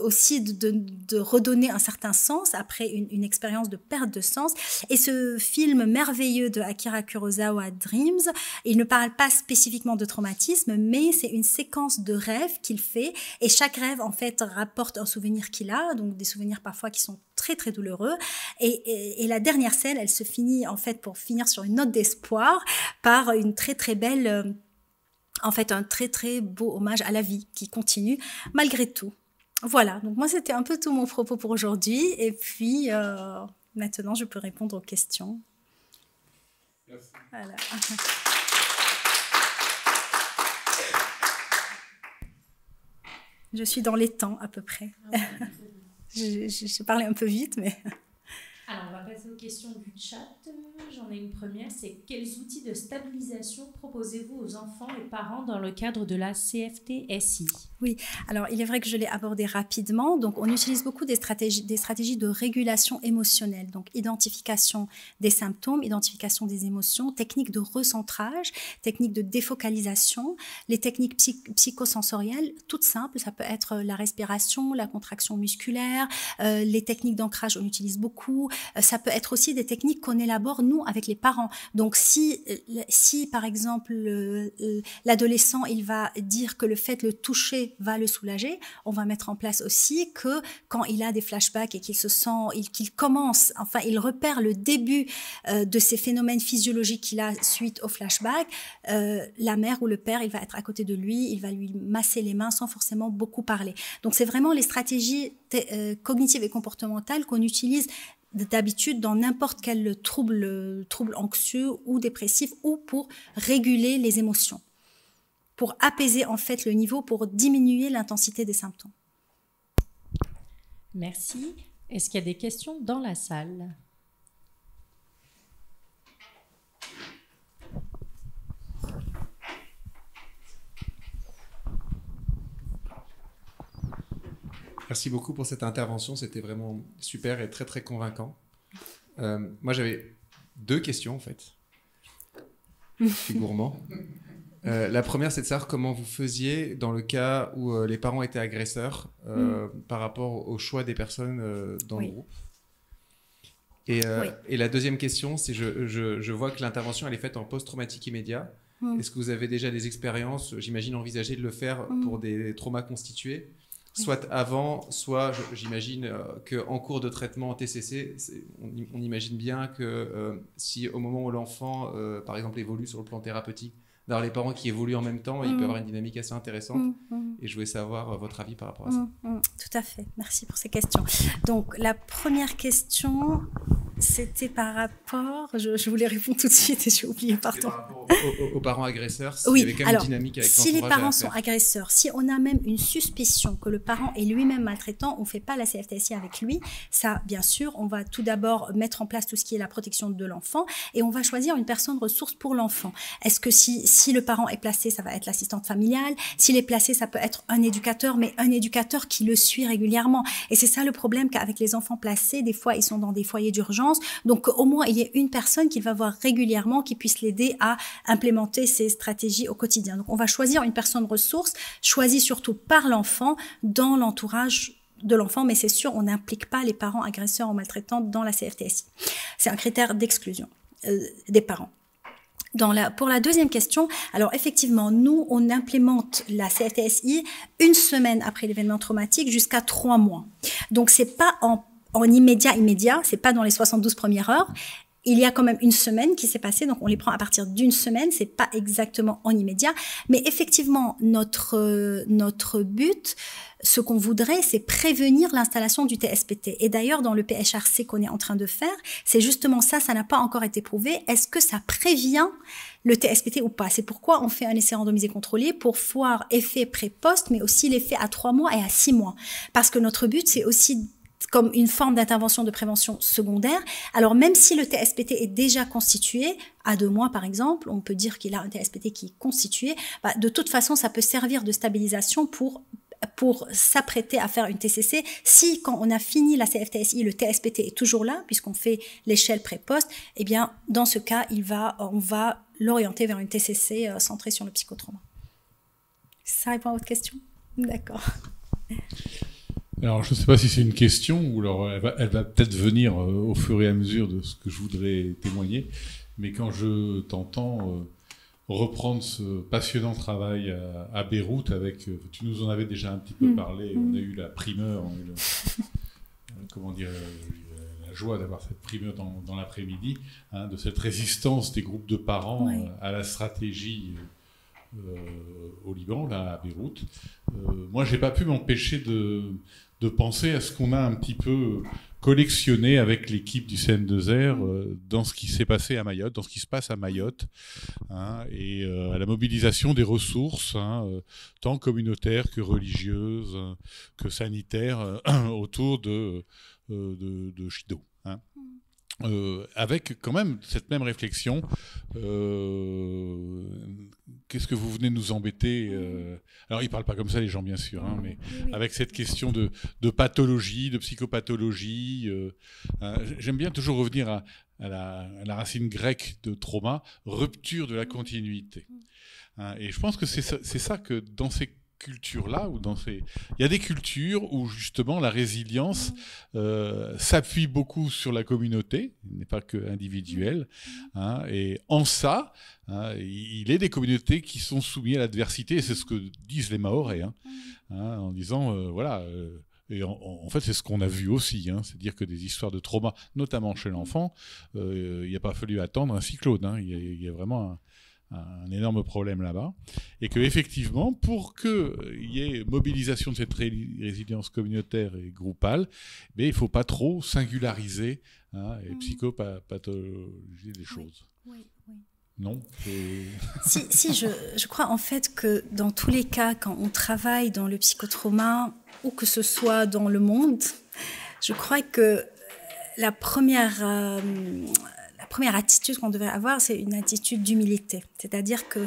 aussi de redonner un certain sens après une expérience de perte de sens. Et ce film merveilleux de Akira Kurosawa, Dreams, il ne parle pas spécifiquement de traumatisme, mais c'est une séquence de rêves qu'il fait, et chaque rêve en fait rapporte un souvenir qu'il a, donc des souvenirs parfois qui sont très très douloureux, et la dernière scène, elle se finit en fait, pour finir sur une note d'espoir, par une très très belle en fait, un très très beau hommage à la vie qui continue malgré tout. Voilà, donc moi c'était un peu tout mon propos pour aujourd'hui, et puis maintenant je peux répondre aux questions. Merci. Voilà. Je suis dans les temps à peu près. Je parlais un peu vite, mais... Alors, on va passer aux questions du chat. J'en ai une première, c'est quels outils de stabilisation proposez-vous aux enfants et parents dans le cadre de la CFTSI? Oui, alors il est vrai que je l'ai abordé rapidement. Donc, on utilise beaucoup des stratégies de régulation émotionnelle. Donc, identification des symptômes, identification des émotions, techniques de recentrage, techniques de défocalisation, les techniques psychosensorielles, toutes simples. Ça peut être la respiration, la contraction musculaire, les techniques d'ancrage, on utilise beaucoup. Ça peut être aussi des techniques qu'on élabore, nous, avec les parents. Donc, si par exemple, l'adolescent, il va dire que le fait de le toucher va le soulager, on va mettre en place aussi que quand il a des flashbacks et qu'il se sent, qu'il commence, enfin, il repère le début de ces phénomènes physiologiques qu'il a suite au flashback, la mère ou le père, il va être à côté de lui, il va lui masser les mains sans forcément beaucoup parler. Donc, c'est vraiment les stratégies cognitives et comportementales qu'on utilise d'habitude dans n'importe quel trouble anxieux ou dépressif ou pour réguler les émotions, pour apaiser en fait le niveau, pour diminuer l'intensité des symptômes. Merci. Est-ce qu'il y a des questions dans la salle? Merci beaucoup pour cette intervention, c'était vraiment super et très très convaincant. Moi j'avais 2 questions en fait. Je suis gourmand. La première, c'est de savoir comment vous faisiez dans le cas où les parents étaient agresseurs par rapport au choix des personnes dans le groupe. Et la deuxième question, c'est je vois que l'intervention elle est faite en post-traumatique immédiat. Est-ce que vous avez déjà des expériences, j'imagine envisager de le faire pour des traumas constitués, soit avant, soit j'imagine qu'en cours de traitement en TCC, on imagine bien que si au moment où l'enfant, par exemple, évolue sur le plan thérapeutique, d'avoir les parents qui évoluent en même temps, il peut avoir une dynamique assez intéressante. Et je voulais savoir votre avis par rapport à ça. Tout à fait. Merci pour ces questions. Donc, la première question, c'était par rapport... Je voulais répondre tout de suite et j'ai oublié, pardon. Par rapport aux parents agresseurs, oui, il y avait quand même alors, une dynamique avec si les l'entourage parents sont agresseurs, si on a même une suspicion que le parent est lui-même maltraitant, on ne fait pas la CFTSI avec lui. Ça, bien sûr, on va tout d'abord mettre en place tout ce qui est la protection de l'enfant et on va choisir une personne ressource pour l'enfant. Est-ce que si le parent est placé, ça va être l'assistante familiale. S'il est placé, ça peut être un éducateur, mais un éducateur qui le suit régulièrement. Et c'est ça le problème qu'avec les enfants placés, des fois, ils sont dans des foyers d'urgence. Donc, au moins, il y a une personne qu'il va voir régulièrement qui puisse l'aider à implémenter ces stratégies au quotidien. Donc, on va choisir une personne ressource, choisie surtout par l'enfant, dans l'entourage de l'enfant, mais c'est sûr, on n'implique pas les parents agresseurs ou maltraitants dans la CFTSI. C'est un critère d'exclusion des parents. Pour la deuxième question, alors effectivement, nous, on implémente la CFTSI une semaine après l'événement traumatique jusqu'à 3 mois. Donc, c'est pas en immédiat, c'est pas dans les 72 premières heures. Il y a quand même une semaine qui s'est passée, donc on les prend à partir d'une semaine, c'est pas exactement en immédiat, mais effectivement, notre but, ce qu'on voudrait, c'est prévenir l'installation du TSPT. Et d'ailleurs, dans le PHRC qu'on est en train de faire, c'est justement ça n'a pas encore été prouvé. Est-ce que ça prévient le TSPT ou pas? C'est pourquoi on fait un essai randomisé contrôlé pour voir effet pré-post, mais aussi l'effet à 3 mois et à 6 mois. Parce que notre but, c'est aussi comme une forme d'intervention de prévention secondaire. Alors, même si le TSPT est déjà constitué, à 2 mois par exemple, on peut dire qu'il a un TSPT qui est constitué, de toute façon, ça peut servir de stabilisation pour s'apprêter à faire une TCC. Si, quand on a fini la CFTSI, le TSPT est toujours là, puisqu'on fait l'échelle pré-post, eh bien, dans ce cas, on va l'orienter vers une TCC centrée sur le psychotrauma. Ça répond à votre question? D'accord. Alors, je ne sais pas si c'est une question ou alors elle va peut-être venir au fur et à mesure de ce que je voudrais témoigner. Mais quand je t'entends reprendre ce passionnant travail à Beyrouth, tu nous en avais déjà un petit peu parlé. On a eu la primeur, la joie d'avoir cette primeur dans l'après-midi, de cette résistance des groupes de parents à la stratégie au Liban, là, à Beyrouth. Moi, j'ai pas pu m'empêcher de penser à ce qu'on a un petit peu collectionné avec l'équipe du CN2R dans ce qui s'est passé à Mayotte, dans ce qui se passe à Mayotte, hein, et à la mobilisation des ressources, hein, tant communautaires que religieuses, que sanitaires, autour de Chido. Hein. Avec quand même cette même réflexion, qu'est-ce que vous venez nous embêter alors ils ne parlent pas comme ça les gens bien sûr, hein, mais avec cette question de pathologie, de psychopathologie, j'aime bien toujours revenir à la racine grecque de trauma, rupture de la continuité. Hein, et je pense que c'est ça que dans ces culture-là, il y a des cultures où justement la résilience s'appuie beaucoup sur la communauté, il n'est pas que individuel, hein, et en ça, hein, il est des communautés qui sont soumises à l'adversité, et c'est ce que disent les Mahorais, hein, en disant, voilà... et en fait, c'est ce qu'on a vu aussi, hein, c'est-à-dire que des histoires de trauma, notamment chez l'enfant, il n'a pas fallu attendre un cyclone, hein, il y a vraiment un énorme problème là-bas, et qu'effectivement, pour qu'il y ait mobilisation de cette résilience communautaire et groupale, il ne faut pas trop singulariser, hein, et psychopathologiser les choses. Oui. Non Si, je crois en fait que dans tous les cas, quand on travaille dans le psychotrauma, ou que ce soit dans le monde, je crois que la première attitude qu'on devrait avoir, c'est une attitude d'humilité. C'est-à-dire que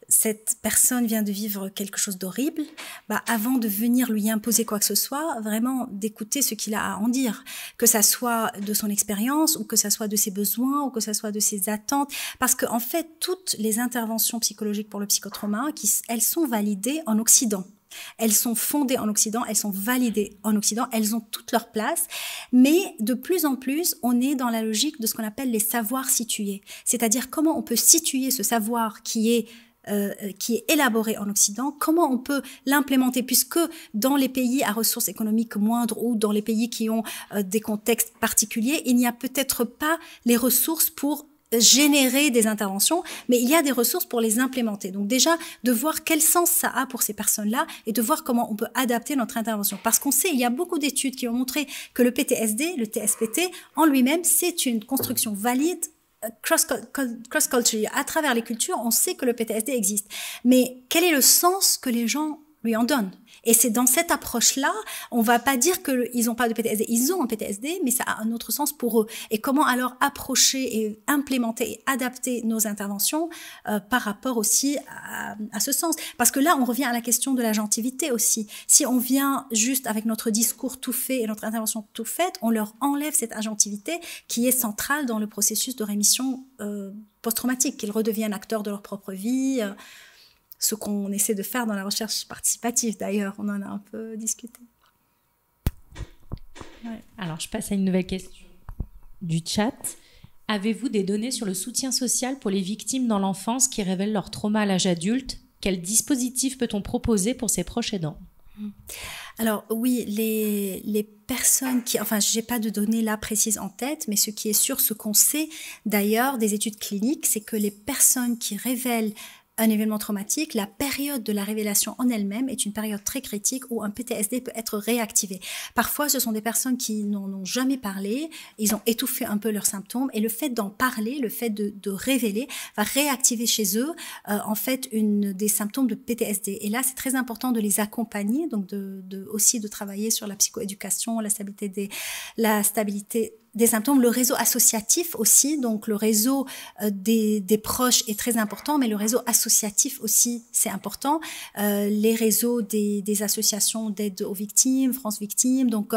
cette personne vient de vivre quelque chose d'horrible, avant de venir lui imposer quoi que ce soit, vraiment d'écouter ce qu'il a à en dire, que ça soit de son expérience, ou que ça soit de ses besoins, ou que ça soit de ses attentes. Parce qu'en fait, toutes les interventions psychologiques pour le psychotrauma, elles sont validées en Occident. Elles sont fondées en Occident, elles sont validées en Occident, elles ont toute leur place, mais de plus en plus, on est dans la logique de ce qu'on appelle les savoirs situés, c'est-à-dire comment on peut situer ce savoir qui est élaboré en Occident, comment on peut l'implémenter, puisque dans les pays à ressources économiques moindres ou dans les pays qui ont des contextes particuliers, il n'y a peut-être pas les ressources pour générer des interventions, mais il y a des ressources pour les implémenter. Donc déjà, de voir quel sens ça a pour ces personnes-là et de voir comment on peut adapter notre intervention. Parce qu'on sait, il y a beaucoup d'études qui ont montré que le PTSD, le TSPT, en lui-même, c'est une construction valide cross-culture. À travers les cultures, on sait que le PTSD existe. Mais quel est le sens que les gens lui en donnent? Et c'est dans cette approche-là, on va pas dire qu'ils n'ont pas de PTSD. Ils ont un PTSD, mais ça a un autre sens pour eux. Et comment alors approcher et implémenter et adapter nos interventions par rapport aussi à ce sens. Parce que là, on revient à la question de la gentilité aussi. Si on vient juste avec notre discours tout fait et notre intervention tout faite, on leur enlève cette agentivité qui est centrale dans le processus de rémission post-traumatique, qu'ils redeviennent acteurs de leur propre vie. Ce qu'on essaie de faire dans la recherche participative, d'ailleurs, on en a un peu discuté. Ouais. Alors, je passe à une nouvelle question du chat. Avez-vous des données sur le soutien social pour les victimes dans l'enfance qui révèlent leur trauma à l'âge adulte? Quel dispositif peut-on proposer pour ses proches aidants? Alors oui, les personnes qui... Enfin, je n'ai pas de données là précises en tête, mais ce qui est sûr, ce qu'on sait d'ailleurs des études cliniques, c'est que les personnes qui révèlent un événement traumatique, la période de la révélation en elle-même est une période très critique où un PTSD peut être réactivé. Parfois, ce sont des personnes qui n'en ont jamais parlé, ils ont étouffé un peu leurs symptômes et le fait d'en parler, le fait de révéler, va réactiver chez eux en fait des symptômes de PTSD. Et là, c'est très important de les accompagner, donc aussi de travailler sur la psychoéducation, la stabilité des symptômes, le réseau associatif aussi, donc le réseau des proches est très important, mais le réseau associatif aussi, c'est important. Les réseaux des associations d'aide aux victimes, France Victimes, donc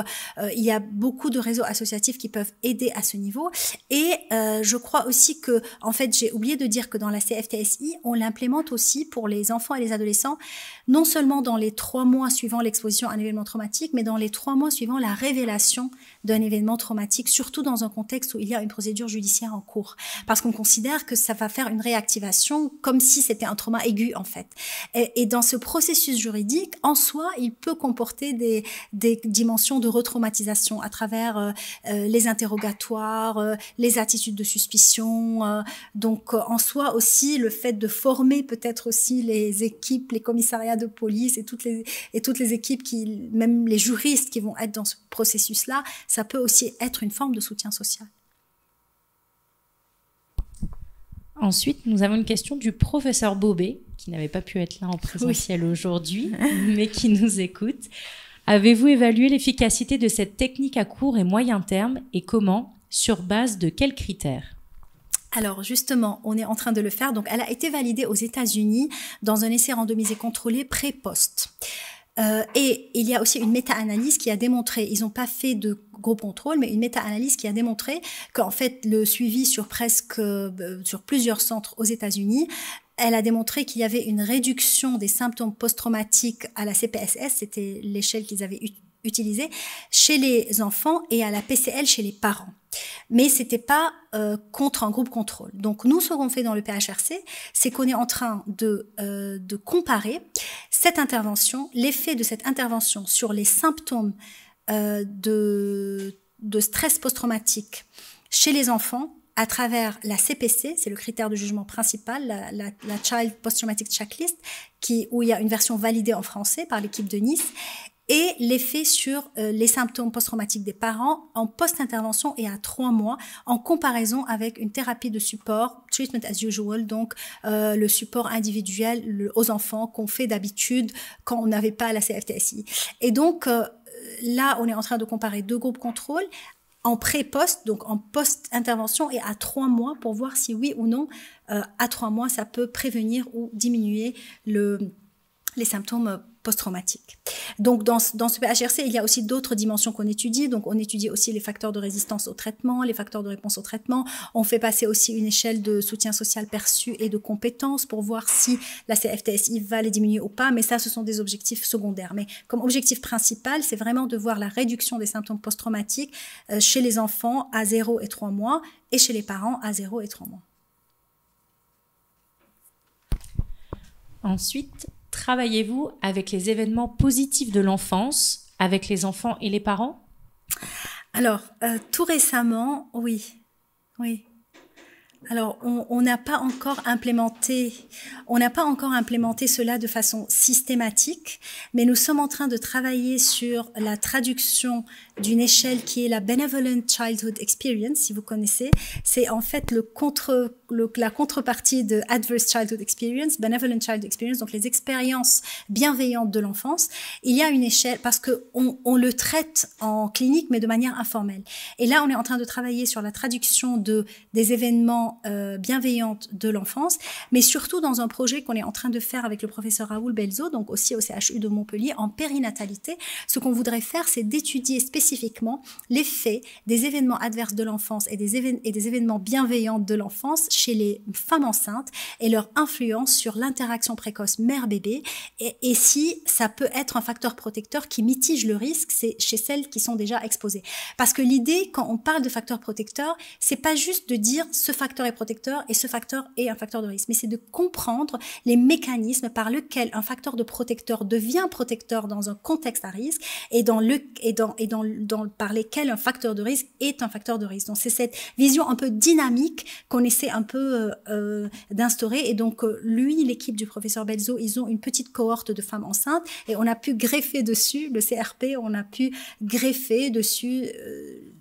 il y a beaucoup de réseaux associatifs qui peuvent aider à ce niveau. Et je crois aussi que, en fait, j'ai oublié de dire que dans la CFTSI, on l'implémente aussi pour les enfants et les adolescents, non seulement dans les 3 mois suivant l'exposition à un événement traumatique, mais dans les 3 mois suivant la révélation d'un événement traumatique, surtout surtout dans un contexte où il y a une procédure judiciaire en cours, parce qu'on considère que ça va faire une réactivation comme si c'était un trauma aigu en fait. Et dans ce processus juridique, en soi, il peut comporter des dimensions de retraumatisation à travers les interrogatoires, les attitudes de suspicion. Donc en soi aussi, le fait de former peut-être aussi les équipes, les commissariats de police et toutes les équipes même les juristes qui vont être dans ce processus-là, ça peut aussi être une forme de soutien social. Ensuite, nous avons une question du professeur Bobé, qui n'avait pas pu être là en présentiel aujourd'hui, mais qui nous écoute. Avez-vous évalué l'efficacité de cette technique à court et moyen terme et comment, sur base de quels critères ? Alors justement, on est en train de le faire. Donc, elle a été validée aux États-Unis dans un essai randomisé contrôlé pré-post. Et il y a aussi une méta-analyse qui a démontré, ils n'ont pas fait de gros contrôle, mais une méta-analyse qui a démontré qu'en fait, le suivi sur plusieurs centres aux États-Unis, elle a démontré qu'il y avait une réduction des symptômes post-traumatiques à la CPSS, c'était l'échelle qu'ils avaient utilisée, chez les enfants et à la PCL chez les parents. Mais c'était pas contre un groupe contrôle. Donc nous, ce qu'on fait dans le PHRC, c'est qu'on est en train de comparer cette intervention, l'effet de cette intervention sur les symptômes de stress post-traumatique chez les enfants à travers la CPC, c'est le critère de jugement principal, la Child Post-Traumatic Checklist, où il y a une version validée en français par l'équipe de Nice, et l'effet sur les symptômes post-traumatiques des parents en post-intervention et à 3 mois, en comparaison avec une thérapie de support, treatment as usual, donc le support individuel aux enfants qu'on fait d'habitude quand on n'avait pas la CFTSI. Et donc là, on est en train de comparer 2 groupes contrôle en pré-post, donc en post-intervention et à 3 mois pour voir si oui ou non, à 3 mois, ça peut prévenir ou diminuer les symptômes post-traumatiques. Donc, dans ce PHRC, il y a aussi d'autres dimensions qu'on étudie. Donc, on étudie aussi les facteurs de résistance au traitement, les facteurs de réponse au traitement. On fait passer aussi une échelle de soutien social perçu et de compétences pour voir si la CFTSI va les diminuer ou pas. Mais ça, ce sont des objectifs secondaires. Mais comme objectif principal, c'est vraiment de voir la réduction des symptômes post-traumatiques chez les enfants à 0 et 3 mois et chez les parents à 0 et 3 mois. Ensuite, travaillez-vous avec les événements positifs de l'enfance, avec les enfants et les parents ? Alors, tout récemment, oui. Alors, on n'a pas encore implémenté cela de façon systématique, mais nous sommes en train de travailler sur la traduction d'une échelle qui est la Benevolent Childhood Experience, si vous connaissez. C'est en fait la contrepartie de Adverse Childhood Experience, Benevolent Childhood Experience, donc les expériences bienveillantes de l'enfance. Il y a une échelle, parce qu'on le traite en clinique, mais de manière informelle. Et là, on est en train de travailler sur la traduction des événements bienveillantes de l'enfance, mais surtout dans un projet qu'on est en train de faire avec le professeur Raoul Belzo, donc aussi au CHU de Montpellier, en périnatalité. Ce qu'on voudrait faire, c'est d'étudier spécifiquement l'effet des événements adverses de l'enfance et des événements bienveillants de l'enfance chez les femmes enceintes et leur influence sur l'interaction précoce mère-bébé et si ça peut être un facteur protecteur qui mitige le risque chez celles qui sont déjà exposées. Parce que l'idée, quand on parle de facteur protecteur, c'est pas juste de dire ce facteur est protecteur et ce facteur est un facteur de risque, mais c'est de comprendre les mécanismes par lesquels un facteur de protecteur devient protecteur dans un contexte à risque et par lesquels un facteur de risque est un facteur de risque. Donc c'est cette vision un peu dynamique qu'on essaie un peu d'instaurer. Et donc l'équipe du professeur Belzo, ils ont une petite cohorte de femmes enceintes et on a pu greffer dessus, le CRP, on a pu greffer dessus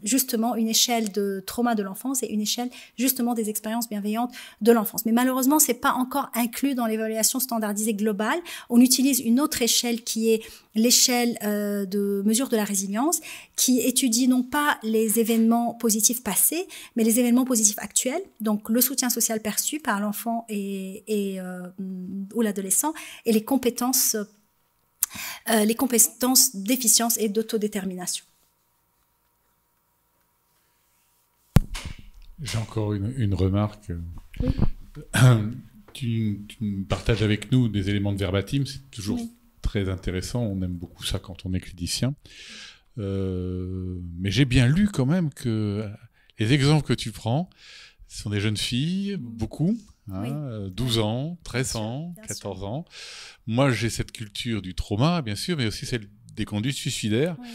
justement une échelle de trauma de l'enfance et une échelle justement des expériences bienveillantes de l'enfance. Mais malheureusement, c'est pas encore inclus dans l'évaluation standardisée globale. On utilise une autre échelle qui est l'échelle de mesure de la résilience, qui étudie non pas les événements positifs passés, mais les événements positifs actuels, donc le soutien social perçu par l'enfant ou l'adolescent, et les compétences d'efficience et d'autodétermination. J'ai encore une remarque. Oui. Tu partages avec nous des éléments de verbatim, c'est toujours très intéressant, on aime beaucoup ça quand on est clinicien. Mais j'ai bien lu quand même que les exemples que tu prends sont des jeunes filles, beaucoup, hein, 12 ans, 13 ans, 14 ans. Moi, j'ai cette culture du trauma, bien sûr, mais aussi celle des conduites suicidaires. Oui.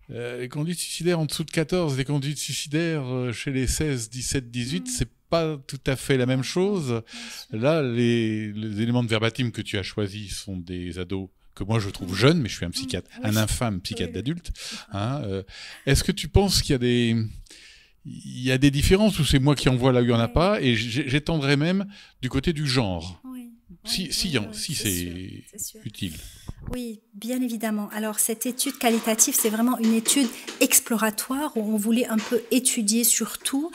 Les conduites suicidaires en dessous de 14, les conduites suicidaires chez les 16, 17, 18, c'est pas tout à fait la même chose. Là, les éléments de verbatim que tu as choisis sont des ados que moi je trouve jeunes, mais je suis un psychiatre, un infâme psychiatre d'adulte. Hein, est-ce que tu penses qu'il y a des différences, ou c'est moi qui en vois là où il n'y en a pas, et j'étendrai même du côté du genre, si c'est utile. Oui, bien évidemment. Alors, cette étude qualitative, c'est vraiment une étude exploratoire où on voulait un peu étudier surtout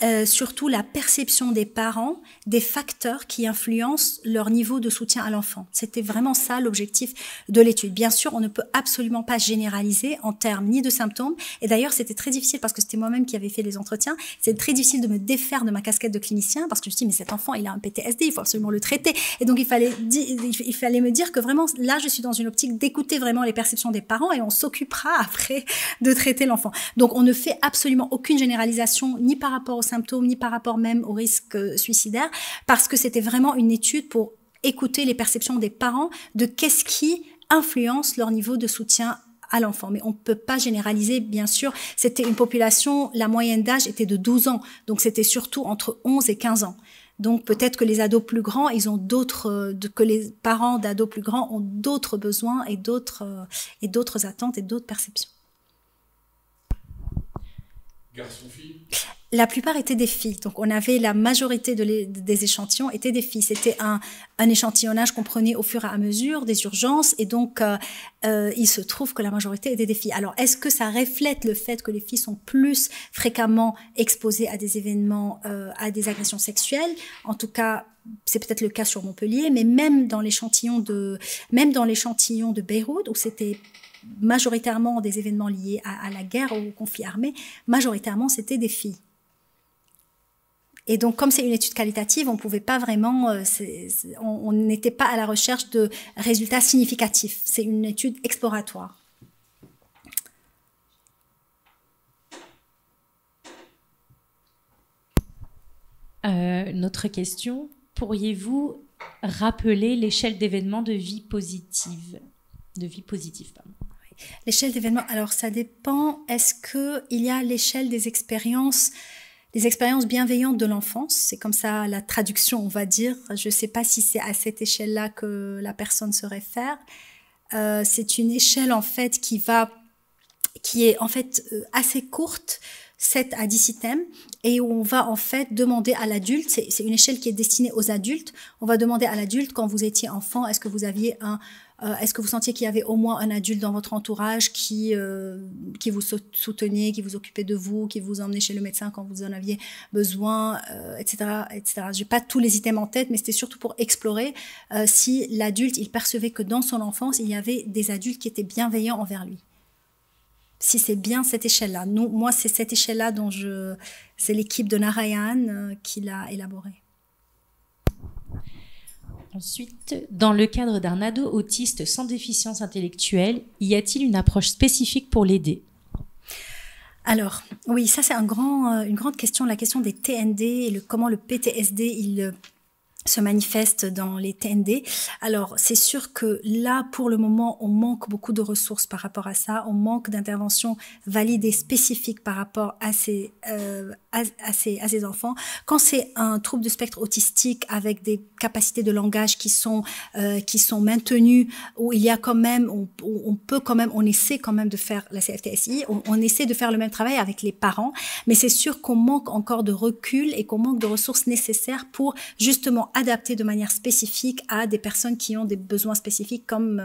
la perception des parents des facteurs qui influencent leur niveau de soutien à l'enfant. C'était vraiment ça l'objectif de l'étude. Bien sûr, on ne peut absolument pas généraliser en termes ni de symptômes. Et d'ailleurs, c'était très difficile parce que c'était moi-même qui avais fait les entretiens. C'était très difficile de me défaire de ma casquette de clinicien parce que je me suis dit, mais cet enfant, il a un PTSD, il faut absolument le traiter. Et donc, il fallait me dire que vraiment, là, je suis dans une optique d'écouter vraiment les perceptions des parents et on s'occupera après de traiter l'enfant. Donc, on ne fait absolument aucune généralisation ni par rapport aux symptômes, ni par rapport même au risque suicidaire, parce que c'était vraiment une étude pour écouter les perceptions des parents de qu'est-ce qui influence leur niveau de soutien à l'enfant. Mais on ne peut pas généraliser, bien sûr. C'était une population, la moyenne d'âge était de 12 ans, donc c'était surtout entre 11 et 15 ans. Donc peut-être que les ados plus grands, ils ont que les parents d'ados plus grands ont d'autres besoins et d'autres attentes et d'autres perceptions. Garçons-filles ? La plupart étaient des filles. Donc, on avait la majorité des échantillons étaient des filles. C'était un échantillonnage qu'on prenait au fur et à mesure des urgences. Et donc, il se trouve que la majorité étaient des filles. Alors, est-ce que ça reflète le fait que les filles sont plus fréquemment exposées à des événements, à des agressions sexuelles? En tout cas, c'est peut-être le cas sur Montpellier, mais même dans l'échantillon de Beyrouth, où c'était majoritairement des événements liés à la guerre, au conflit armé, majoritairement, c'était des filles. Et donc, comme c'est une étude qualitative, on pouvait pas vraiment, on n'était pas à la recherche de résultats significatifs. C'est une étude exploratoire. Notre question, pourriez-vous rappeler l'échelle d'événements de vie positive, pardon. L'échelle d'événements, alors ça dépend. Est-ce qu'il y a l'échelle des expériences bienveillantes de l'enfance? C'est comme ça la traduction, on va dire. Je ne sais pas si c'est à cette échelle-là que la personne se réfère. C'est une échelle en fait qui est en fait assez courte, 7 à 10 items, et où on va en fait demander à l'adulte, c'est une échelle qui est destinée aux adultes, on va demander à l'adulte, quand vous étiez enfant, est-ce que vous sentiez qu'il y avait au moins un adulte dans votre entourage qui vous soutenait, qui vous occupait de vous, qui vous emmenait chez le médecin quand vous en aviez besoin, etc., etc. J'ai pas tous les items en tête, mais c'était surtout pour explorer si l'adulte, il percevait que dans son enfance, il y avait des adultes qui étaient bienveillants envers lui. Si c'est bien cette échelle-là. Moi, c'est cette échelle-là c'est l'équipe de Narayan qui l'a élaborée. Ensuite, dans le cadre d'un ado autiste sans déficience intellectuelle, y a-t-il une approche spécifique pour l'aider? Alors, oui, ça c'est une grande question, la question des TND et comment le PTSD, il se manifeste dans les TND. Alors, c'est sûr que là, pour le moment, on manque beaucoup de ressources par rapport à ça. On manque d'interventions valides et spécifiques par rapport à ces enfants. Quand c'est un trouble de spectre autistique avec des capacités de langage qui sont maintenues, où il y a quand même, on essaie quand même de faire la CFTSI, on essaie de faire le même travail avec les parents, mais c'est sûr qu'on manque encore de recul et qu'on manque de ressources nécessaires pour justement adapter de manière spécifique à des personnes qui ont des besoins spécifiques comme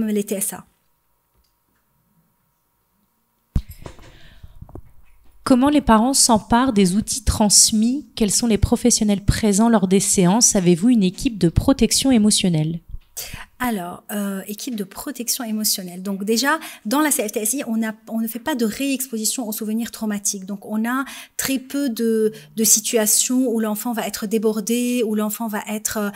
les TSA. Comment les parents s'emparent des outils transmis? Quels sont les professionnels présents lors des séances? Avez-vous une équipe de protection émotionnelle? Alors, équipe de protection émotionnelle. Donc déjà, dans la CFTSI, on ne fait pas de réexposition aux souvenirs traumatiques. Donc, on a très peu de situations où l'enfant va être débordé, où l'enfant va être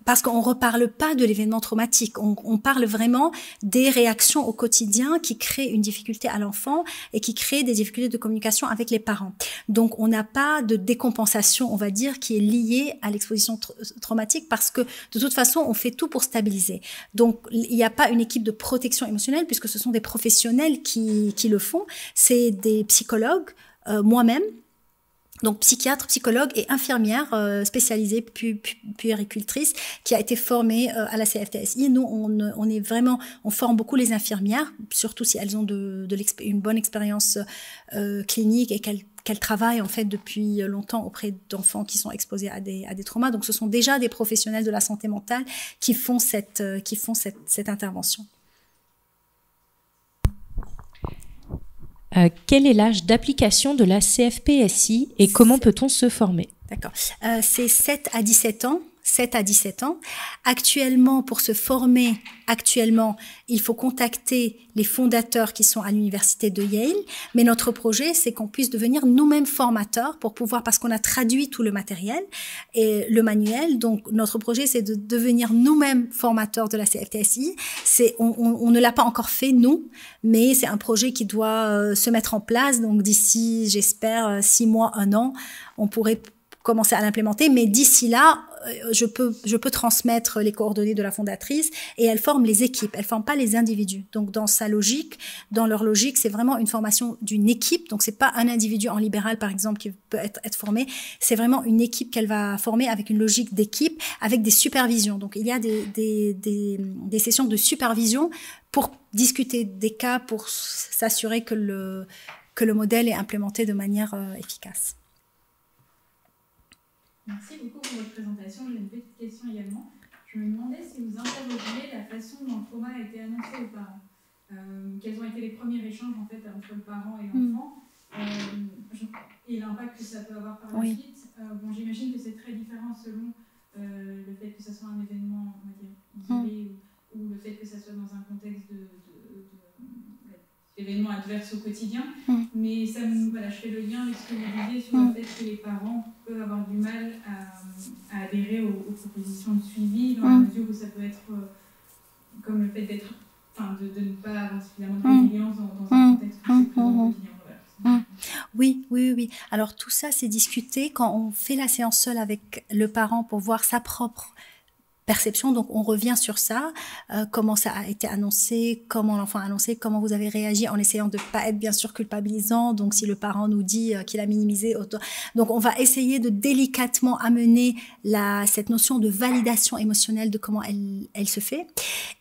parce qu'on reparle pas de l'événement traumatique, on parle vraiment des réactions au quotidien qui créent une difficulté à l'enfant et qui créent des difficultés de communication avec les parents. Donc on n'a pas de décompensation, on va dire, qui est liée à l'exposition traumatique, parce que de toute façon on fait tout pour stabiliser. Donc il n'y a pas une équipe de protection émotionnelle, puisque ce sont des professionnels qui le font. C'est des psychologues, moi-même, donc psychiatre, psychologue et infirmière spécialisée puéricultrice qui a été formée à la CFTSI. Nous, on forme beaucoup les infirmières, surtout si elles ont une bonne expérience clinique et qu'elles travaillent en fait depuis longtemps auprès d'enfants qui sont exposés à des traumas. Donc, ce sont déjà des professionnels de la santé mentale qui font cette intervention. Quel est l'âge d'application de la CFPSI et comment peut-on se former? D'accord. C'est 7 à 17 ans. 7 à 17 ans. Actuellement, pour se former, il faut contacter les fondateurs qui sont à l'université de Yale. Mais notre projet, c'est qu'on puisse devenir nous-mêmes formateurs pour pouvoir, parce qu'on a traduit tout le matériel et le manuel. Donc, notre projet, c'est de devenir nous-mêmes formateurs de la CFTSI. On ne l'a pas encore fait, nous, mais c'est un projet qui doit se mettre en place. Donc, d'ici, j'espère, 6 mois, 1 an, on pourrait commencer à l'implémenter, mais d'ici là, je peux transmettre les coordonnées de la fondatrice et elle forme les équipes, elle forme pas les individus. Donc dans leur logique, c'est vraiment une formation d'une équipe. Donc c'est pas un individu en libéral par exemple qui peut être formé, c'est vraiment une équipe qu'elle va former avec une logique d'équipe, avec des supervisions. Donc il y a des sessions de supervision pour discuter des cas, pour s'assurer que le modèle est implémenté de manière efficace. Merci beaucoup pour votre présentation. J'ai une petite question également. Je me demandais si vous interrogiez la façon dont le trauma a été annoncé aux parents. Quels ont été les premiers échanges en fait, entre le parent et l'enfant et l'impact que ça peut avoir par la suite. J'imagine que c'est très différent selon le fait que ça soit un événement on va dire, isolé ou le fait que ça soit dans un contexte d'événements adverses au quotidien. Mais ça je fais le lien avec ce que vous disiez sur le fait que les parents peuvent avoir du mal à adhérer aux propositions de suivi, dans la mesure où ça peut être comme le fait de ne pas avoir suffisamment de résilience dans un contexte où c'est présent au quotidien. Oui. Alors tout ça, c'est discuté quand on fait la séance seule avec le parent pour voir sa propre perception. Donc on revient sur ça, comment ça a été annoncé, comment l'enfant a annoncé, comment vous avez réagi, en essayant de pas être bien sûr culpabilisant. Donc si le parent nous dit qu'il a minimisé, donc on va essayer de délicatement amener cette notion de validation émotionnelle de comment elle se fait,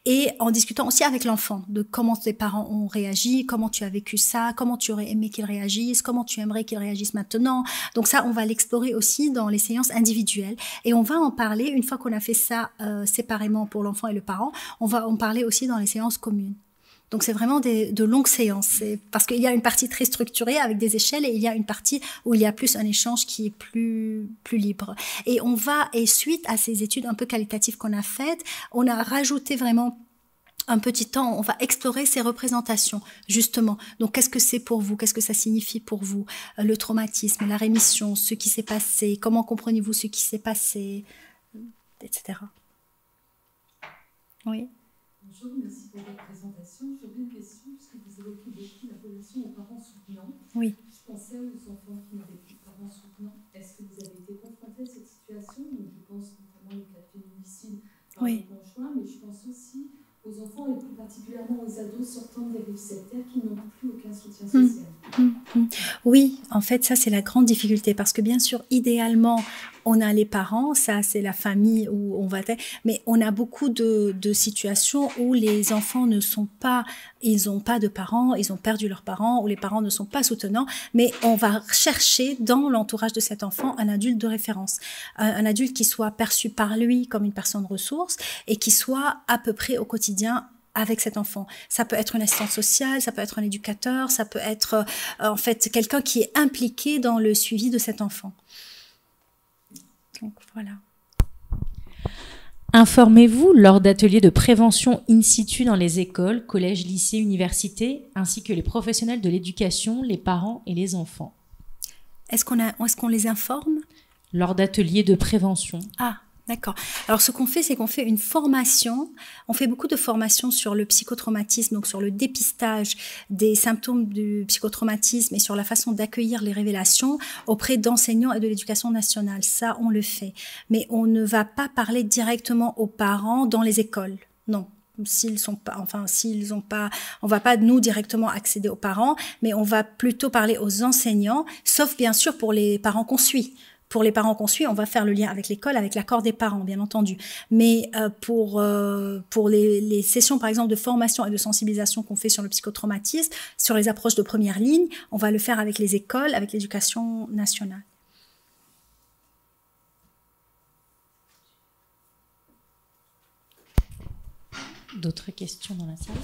et en discutant aussi avec l'enfant de comment tes parents ont réagi, comment tu as vécu ça, comment tu aurais aimé qu'ils réagissent, comment tu aimerais qu'ils réagissent maintenant. Donc ça, on va l'explorer aussi dans les séances individuelles, et on va en parler une fois qu'on a fait ça séparément pour l'enfant et le parent. On va en parler aussi dans les séances communes. Donc c'est vraiment de longues séances, parce qu'il y a une partie très structurée avec des échelles, et il y a une partie où il y a plus un échange qui est plus libre. Et suite à ces études un peu qualitatives qu'on a faites, on a rajouté vraiment un petit temps, on va explorer ces représentations, justement. Donc, qu'est-ce que c'est pour vous? Qu'est-ce que ça signifie pour vous? Le traumatisme, la rémission, ce qui s'est passé, comment comprenez-vous ce qui s'est passé, etc. Oui. Bonjour, merci pour votre présentation. J'avais une question, puisque vous évoquez beaucoup la relation aux parents soutenants. Oui. Je pensais aux enfants qui n'avaient plus de parents soutenants. Est-ce que vous avez été confrontés à cette situation? Donc, je pense notamment au cas de féminicide par le conjoint, mais je pense aussi aux enfants et plus particulièrement aux ados sortant des dérives sectaires qui n'ont plus aucun soutien social. Oui, en fait, ça c'est la grande difficulté, parce que bien sûr, idéalement, on a les parents, ça c'est la famille où on va être, mais on a beaucoup de situations où les enfants ils n'ont pas de parents, ils ont perdu leurs parents, ou les parents ne sont pas soutenants, mais on va chercher dans l'entourage de cet enfant un adulte de référence, un adulte qui soit perçu par lui comme une personne ressource et qui soit à peu près au quotidien avec cet enfant. Ça peut être une assistante sociale, ça peut être un éducateur, ça peut être en fait quelqu'un qui est impliqué dans le suivi de cet enfant. Donc voilà. Informez-vous lors d'ateliers de prévention in situ dans les écoles, collèges, lycées, universités, ainsi que les professionnels de l'éducation, les parents et les enfants. Est-ce qu'on les informe? Lors d'ateliers de prévention. D'accord. Alors, ce qu'on fait, c'est qu'on fait une formation. On fait beaucoup de formations sur le psychotraumatisme, donc sur le dépistage des symptômes du psychotraumatisme et sur la façon d'accueillir les révélations auprès d'enseignants et de l'éducation nationale. Ça, on le fait. Mais on ne va pas parler directement aux parents dans les écoles. Non. S'ils ont pas, on va pas nous directement accéder aux parents, mais on va plutôt parler aux enseignants, sauf bien sûr pour les parents qu'on suit. Pour les parents qu'on suit, on va faire le lien avec l'école, avec l'accord des parents, bien entendu. Mais pour les sessions, par exemple, de formation et de sensibilisation qu'on fait sur le psychotraumatisme, sur les approches de première ligne, on va le faire avec les écoles, avec l'éducation nationale. D'autres questions dans la salle?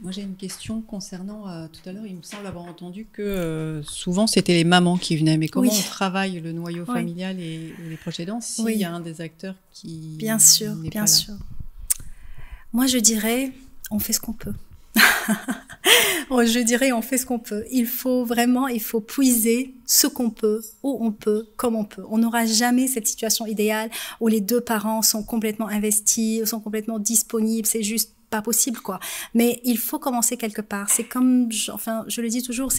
Moi, j'ai une question concernant, tout à l'heure, il me semble avoir entendu que souvent, c'était les mamans qui venaient. Mais comment on travaille le noyau familial et les proches aidants s'il y a un des acteurs qui Bien sûr, bien sûr. Moi, je dirais, on fait ce qu'on peut. Je dirais, on fait ce qu'on peut. Il faut puiser ce qu'on peut, où on peut, comme on peut. On n'aura jamais cette situation idéale où les deux parents sont complètement investis, sont complètement disponibles. C'est juste pas possible, quoi. Mais il faut commencer quelque part. C'est comme, je le dis toujours,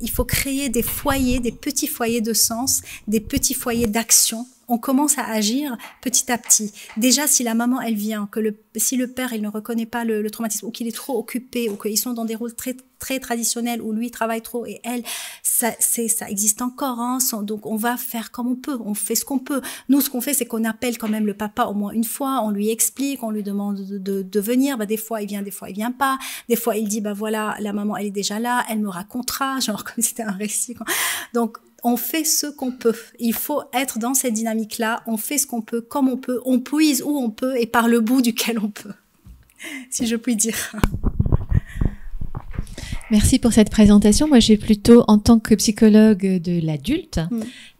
il faut créer des foyers, des petits foyers de sens, des petits foyers d'action. On commence à agir petit à petit. Déjà, si la maman, elle vient, si le père, il ne reconnaît pas le traumatisme, ou qu'il est trop occupé, ou qu'ils sont dans des rôles très, très traditionnels, où lui travaille trop, et elle, ça existe encore, hein. Donc, on va faire comme on peut. On fait ce qu'on peut. Nous, ce qu'on fait, c'est qu'on appelle quand même le papa au moins une fois. On lui explique, on lui demande de venir. Des fois, il vient, des fois, il vient pas. Des fois, il dit, voilà, la maman, elle est déjà là. Elle me racontera, genre comme si c'était un récit, quoi. Donc, on fait ce qu'on peut. Il faut être dans cette dynamique-là. On fait ce qu'on peut, comme on peut. On puise où on peut et par le bout duquel on peut, si je puis dire. Merci pour cette présentation. Moi, j'ai plutôt, en tant que psychologue de l'adulte,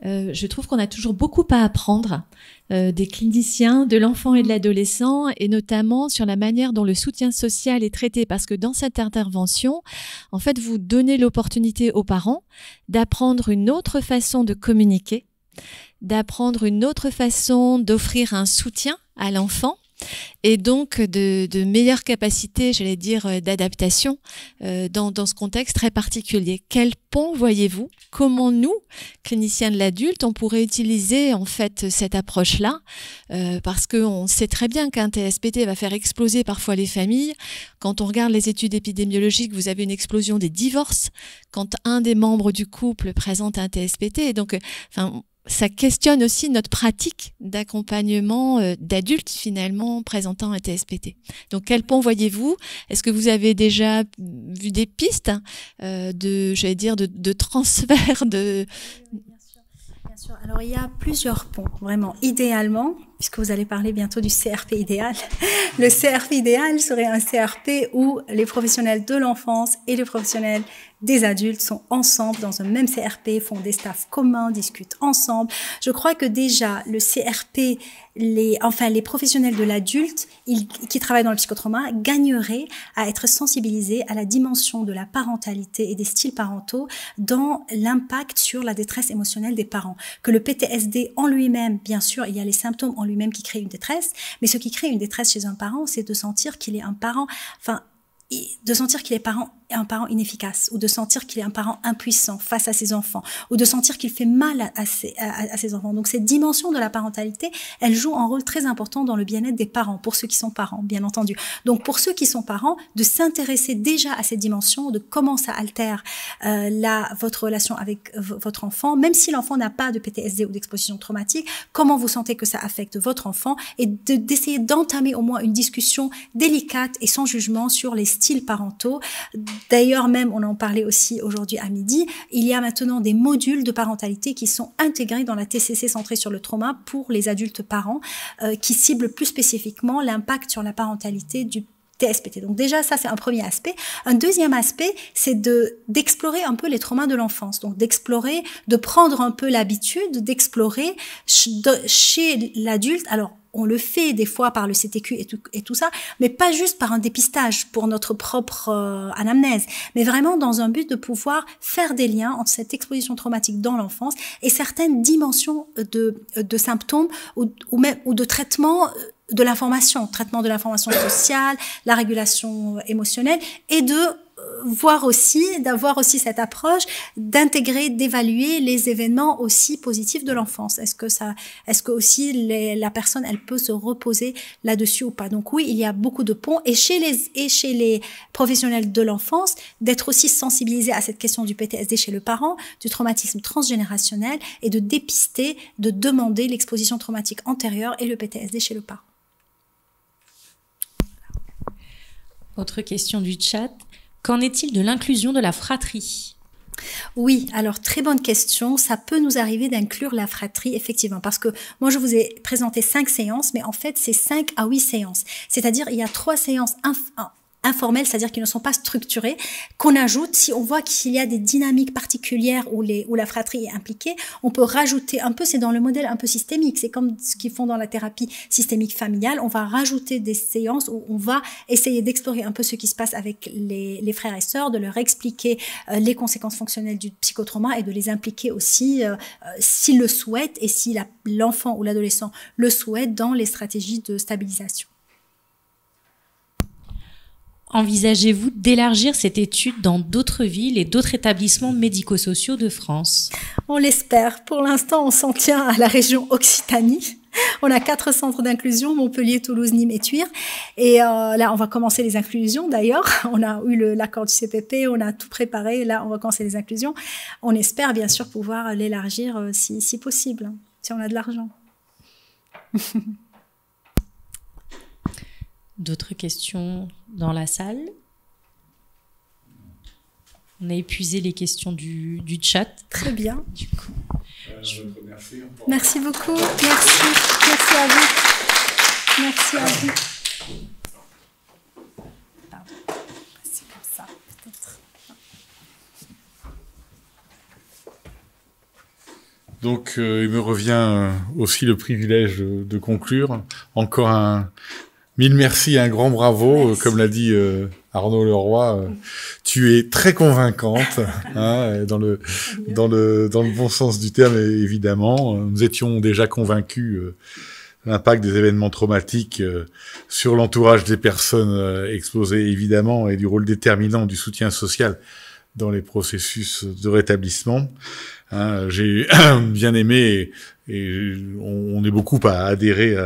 je trouve qu'on a toujours beaucoup à apprendre des cliniciens, de l'enfant et de l'adolescent, et notamment sur la manière dont le soutien social est traité. Parce que dans cette intervention, en fait, vous donnez l'opportunité aux parents d'apprendre une autre façon de communiquer, d'apprendre une autre façon d'offrir un soutien à l'enfant, et donc de meilleures capacités, j'allais dire, d'adaptation dans ce contexte très particulier. Quel pont voyez-vous? Comment nous, cliniciens de l'adulte, on pourrait utiliser en fait cette approche-là, parce qu'on sait très bien qu'un TSPT va faire exploser parfois les familles. Quand on regarde les études épidémiologiques, vous avez une explosion des divorces quand un des membres du couple présente un TSPT. Et donc, ça questionne aussi notre pratique d'accompagnement d'adultes finalement présentant un TSPT. Donc, quel pont voyez-vous? Est-ce que vous avez déjà vu des pistes de transfert de... Bien sûr. Alors, il y a plusieurs ponts, vraiment. Idéalement, puisque vous allez parler bientôt du CRP idéal, le CRP idéal serait un CRP où les professionnels de l'enfance et les professionnels des adultes sont ensemble dans un même CRP, font des staffs communs, discutent ensemble. Je crois que déjà, le CRP, les professionnels de l'adulte qui travaillent dans le psychotrauma gagneraient à être sensibilisés à la dimension de la parentalité et des styles parentaux dans l'impact sur la détresse émotionnelle des parents. Que le PTSD en lui-même, bien sûr, il y a les symptômes en lui-même qui créent une détresse, mais ce qui crée une détresse chez un parent, c'est de sentir qu'il est un parent, un parent inefficace, ou de sentir qu'il est un parent impuissant face à ses enfants, ou de sentir qu'il fait mal à ses enfants. Donc cette dimension de la parentalité, elle joue un rôle très important dans le bien-être des parents, pour ceux qui sont parents, bien entendu. Donc pour ceux qui sont parents, de s'intéresser déjà à cette dimension, de comment ça altère votre relation avec votre enfant, même si l'enfant n'a pas de PTSD ou d'exposition traumatique, comment vous sentez que ça affecte votre enfant, et d'essayer d'entamer au moins une discussion délicate et sans jugement sur les styles parentaux. D'ailleurs, même, on en parlait aussi aujourd'hui à midi, il y a maintenant des modules de parentalité qui sont intégrés dans la TCC centrée sur le trauma pour les adultes parents, qui ciblent plus spécifiquement l'impact sur la parentalité du TSPT. Donc déjà, ça, c'est un premier aspect. Un deuxième aspect, c'est d'explorer un peu les traumas de l'enfance. Donc de prendre un peu l'habitude d'explorer chez l'adulte. Alors, on le fait des fois par le CTQ et tout ça, mais pas juste par un dépistage pour notre propre anamnèse, mais vraiment dans un but de pouvoir faire des liens entre cette exposition traumatique dans l'enfance et certaines dimensions de symptômes ou de traitement de l'information, traitement de l'information sociale, la régulation émotionnelle, et d'avoir aussi cette approche d'intégrer, d'évaluer les événements aussi positifs de l'enfance. Est-ce que aussi la personne, elle peut se reposer là-dessus ou pas? Donc oui, il y a beaucoup de ponts, et chez les professionnels de l'enfance, d'être aussi sensibilisés à cette question du PTSD chez le parent, du traumatisme transgénérationnel, et de dépister, de demander l'exposition traumatique antérieure et le PTSD chez le parent. Autre question du chat. Qu'en est-il de l'inclusion de la fratrie? Oui, alors très bonne question. Ça peut nous arriver d'inclure la fratrie, effectivement, parce que moi je vous ai présenté 5 séances, mais en fait c'est 5 à 8 séances. C'est-à-dire il y a 3 séances informelles, c'est-à-dire qui ne sont pas structurées, qu'on ajoute. Si on voit qu'il y a des dynamiques particulières où la fratrie est impliquée, on peut rajouter un peu, c'est dans le modèle un peu systémique, c'est comme ce qu'ils font dans la thérapie systémique familiale, on va rajouter des séances où on va essayer d'explorer un peu ce qui se passe avec les frères et sœurs, de leur expliquer les conséquences fonctionnelles du psychotrauma et de les impliquer aussi, s'ils le souhaitent et si l'enfant ou l'adolescent le souhaite, dans les stratégies de stabilisation. Envisagez-vous d'élargir cette étude dans d'autres villes et d'autres établissements médico-sociaux de France? On l'espère. Pour l'instant, on s'en tient à la région Occitanie. On a 4 centres d'inclusion, Montpellier, Toulouse, Nîmes et Thuir. Et là, on va commencer les inclusions d'ailleurs. On a eu l'accord du CPP, on a tout préparé. Là, on va commencer les inclusions. On espère bien sûr pouvoir l'élargir si possible, si on a de l'argent. D'autres questions dans la salle? On a épuisé les questions du chat. Très bien. Du coup, merci beaucoup. Merci. Merci à vous. Merci à vous. Pardon. C'est comme ça, peut-être. Donc, il me revient aussi le privilège de conclure. Encore mille merci et un grand bravo. Merci. Comme l'a dit Arnaud Leroy, tu es très convaincante, hein, dans le bon sens du terme, évidemment. Nous étions déjà convaincus de l'impact des événements traumatiques sur l'entourage des personnes exposées, évidemment, et du rôle déterminant du soutien social dans les processus de rétablissement. Hein, j'ai bien aimé, et on est beaucoup à adhérer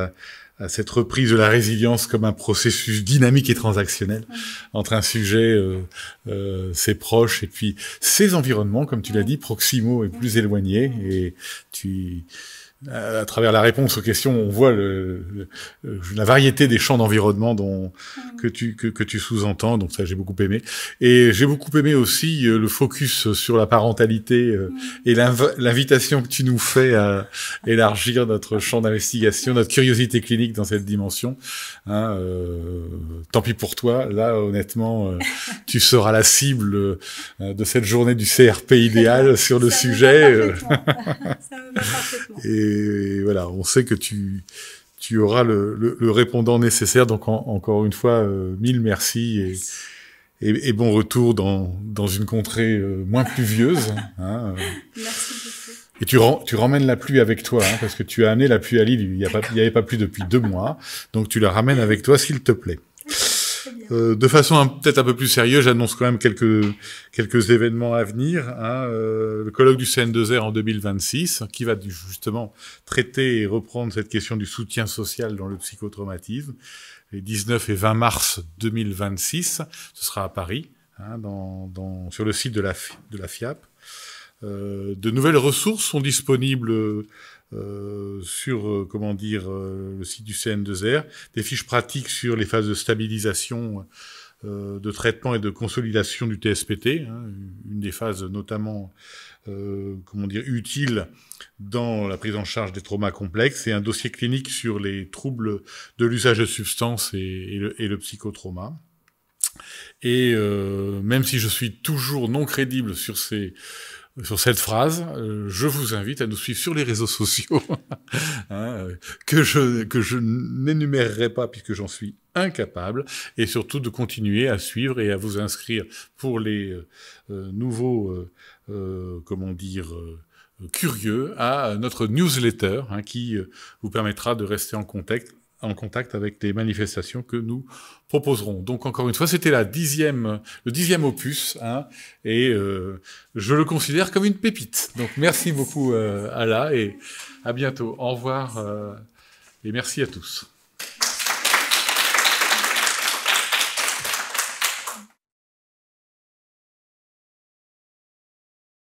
à cette reprise de la résilience comme un processus dynamique et transactionnel entre un sujet, ses proches, et puis ses environnements, comme tu l'as dit, proximaux et plus éloignés. Et à travers la réponse aux questions, on voit la variété des champs d'environnement que tu sous-entends. Donc ça, j'ai beaucoup aimé. Et j'ai beaucoup aimé aussi le focus sur la parentalité et l'invitation que tu nous fais à élargir notre champ d'investigation, notre curiosité clinique dans cette dimension. Hein, tant pis pour toi. Là, honnêtement, tu seras la cible de cette journée du CRP idéal sur le sujet. Ça me va parfaitement. Et voilà, on sait que tu auras le répondant nécessaire. Donc encore une fois, mille merci et bon retour dans une contrée moins pluvieuse. Hein. Merci beaucoup. Et tu ramènes la pluie avec toi, hein, parce que tu as amené la pluie à Lille. Il y avait pas plu depuis 2 mois, donc tu la ramènes avec toi, s'il te plaît. De façon peut-être un peu plus sérieuse, j'annonce quand même quelques événements à venir. Hein, le colloque du CN2R en 2026, qui va justement traiter et reprendre cette question du soutien social dans le psychotraumatisme. Les 19 et 20 mars 2026, ce sera à Paris, hein, sur le site de la FIAP. De nouvelles ressources sont disponibles sur le site du CN2R, des fiches pratiques sur les phases de stabilisation, de traitement et de consolidation du TSPT, hein, une des phases notamment utile dans la prise en charge des traumas complexes, et un dossier clinique sur les troubles de l'usage de substances et le psychotrauma. Et même si je suis toujours non crédible sur ces sur cette phrase, je vous invite à nous suivre sur les réseaux sociaux, hein, que je n'énumérerai pas puisque j'en suis incapable, et surtout de continuer à suivre et à vous inscrire pour les nouveaux, curieux à notre newsletter, hein, qui vous permettra de rester en contact avec les manifestations que nous proposerons. Donc encore une fois, c'était le 10e opus, hein, et je le considère comme une pépite. Donc merci beaucoup Ala, et à bientôt. Au revoir et merci à tous.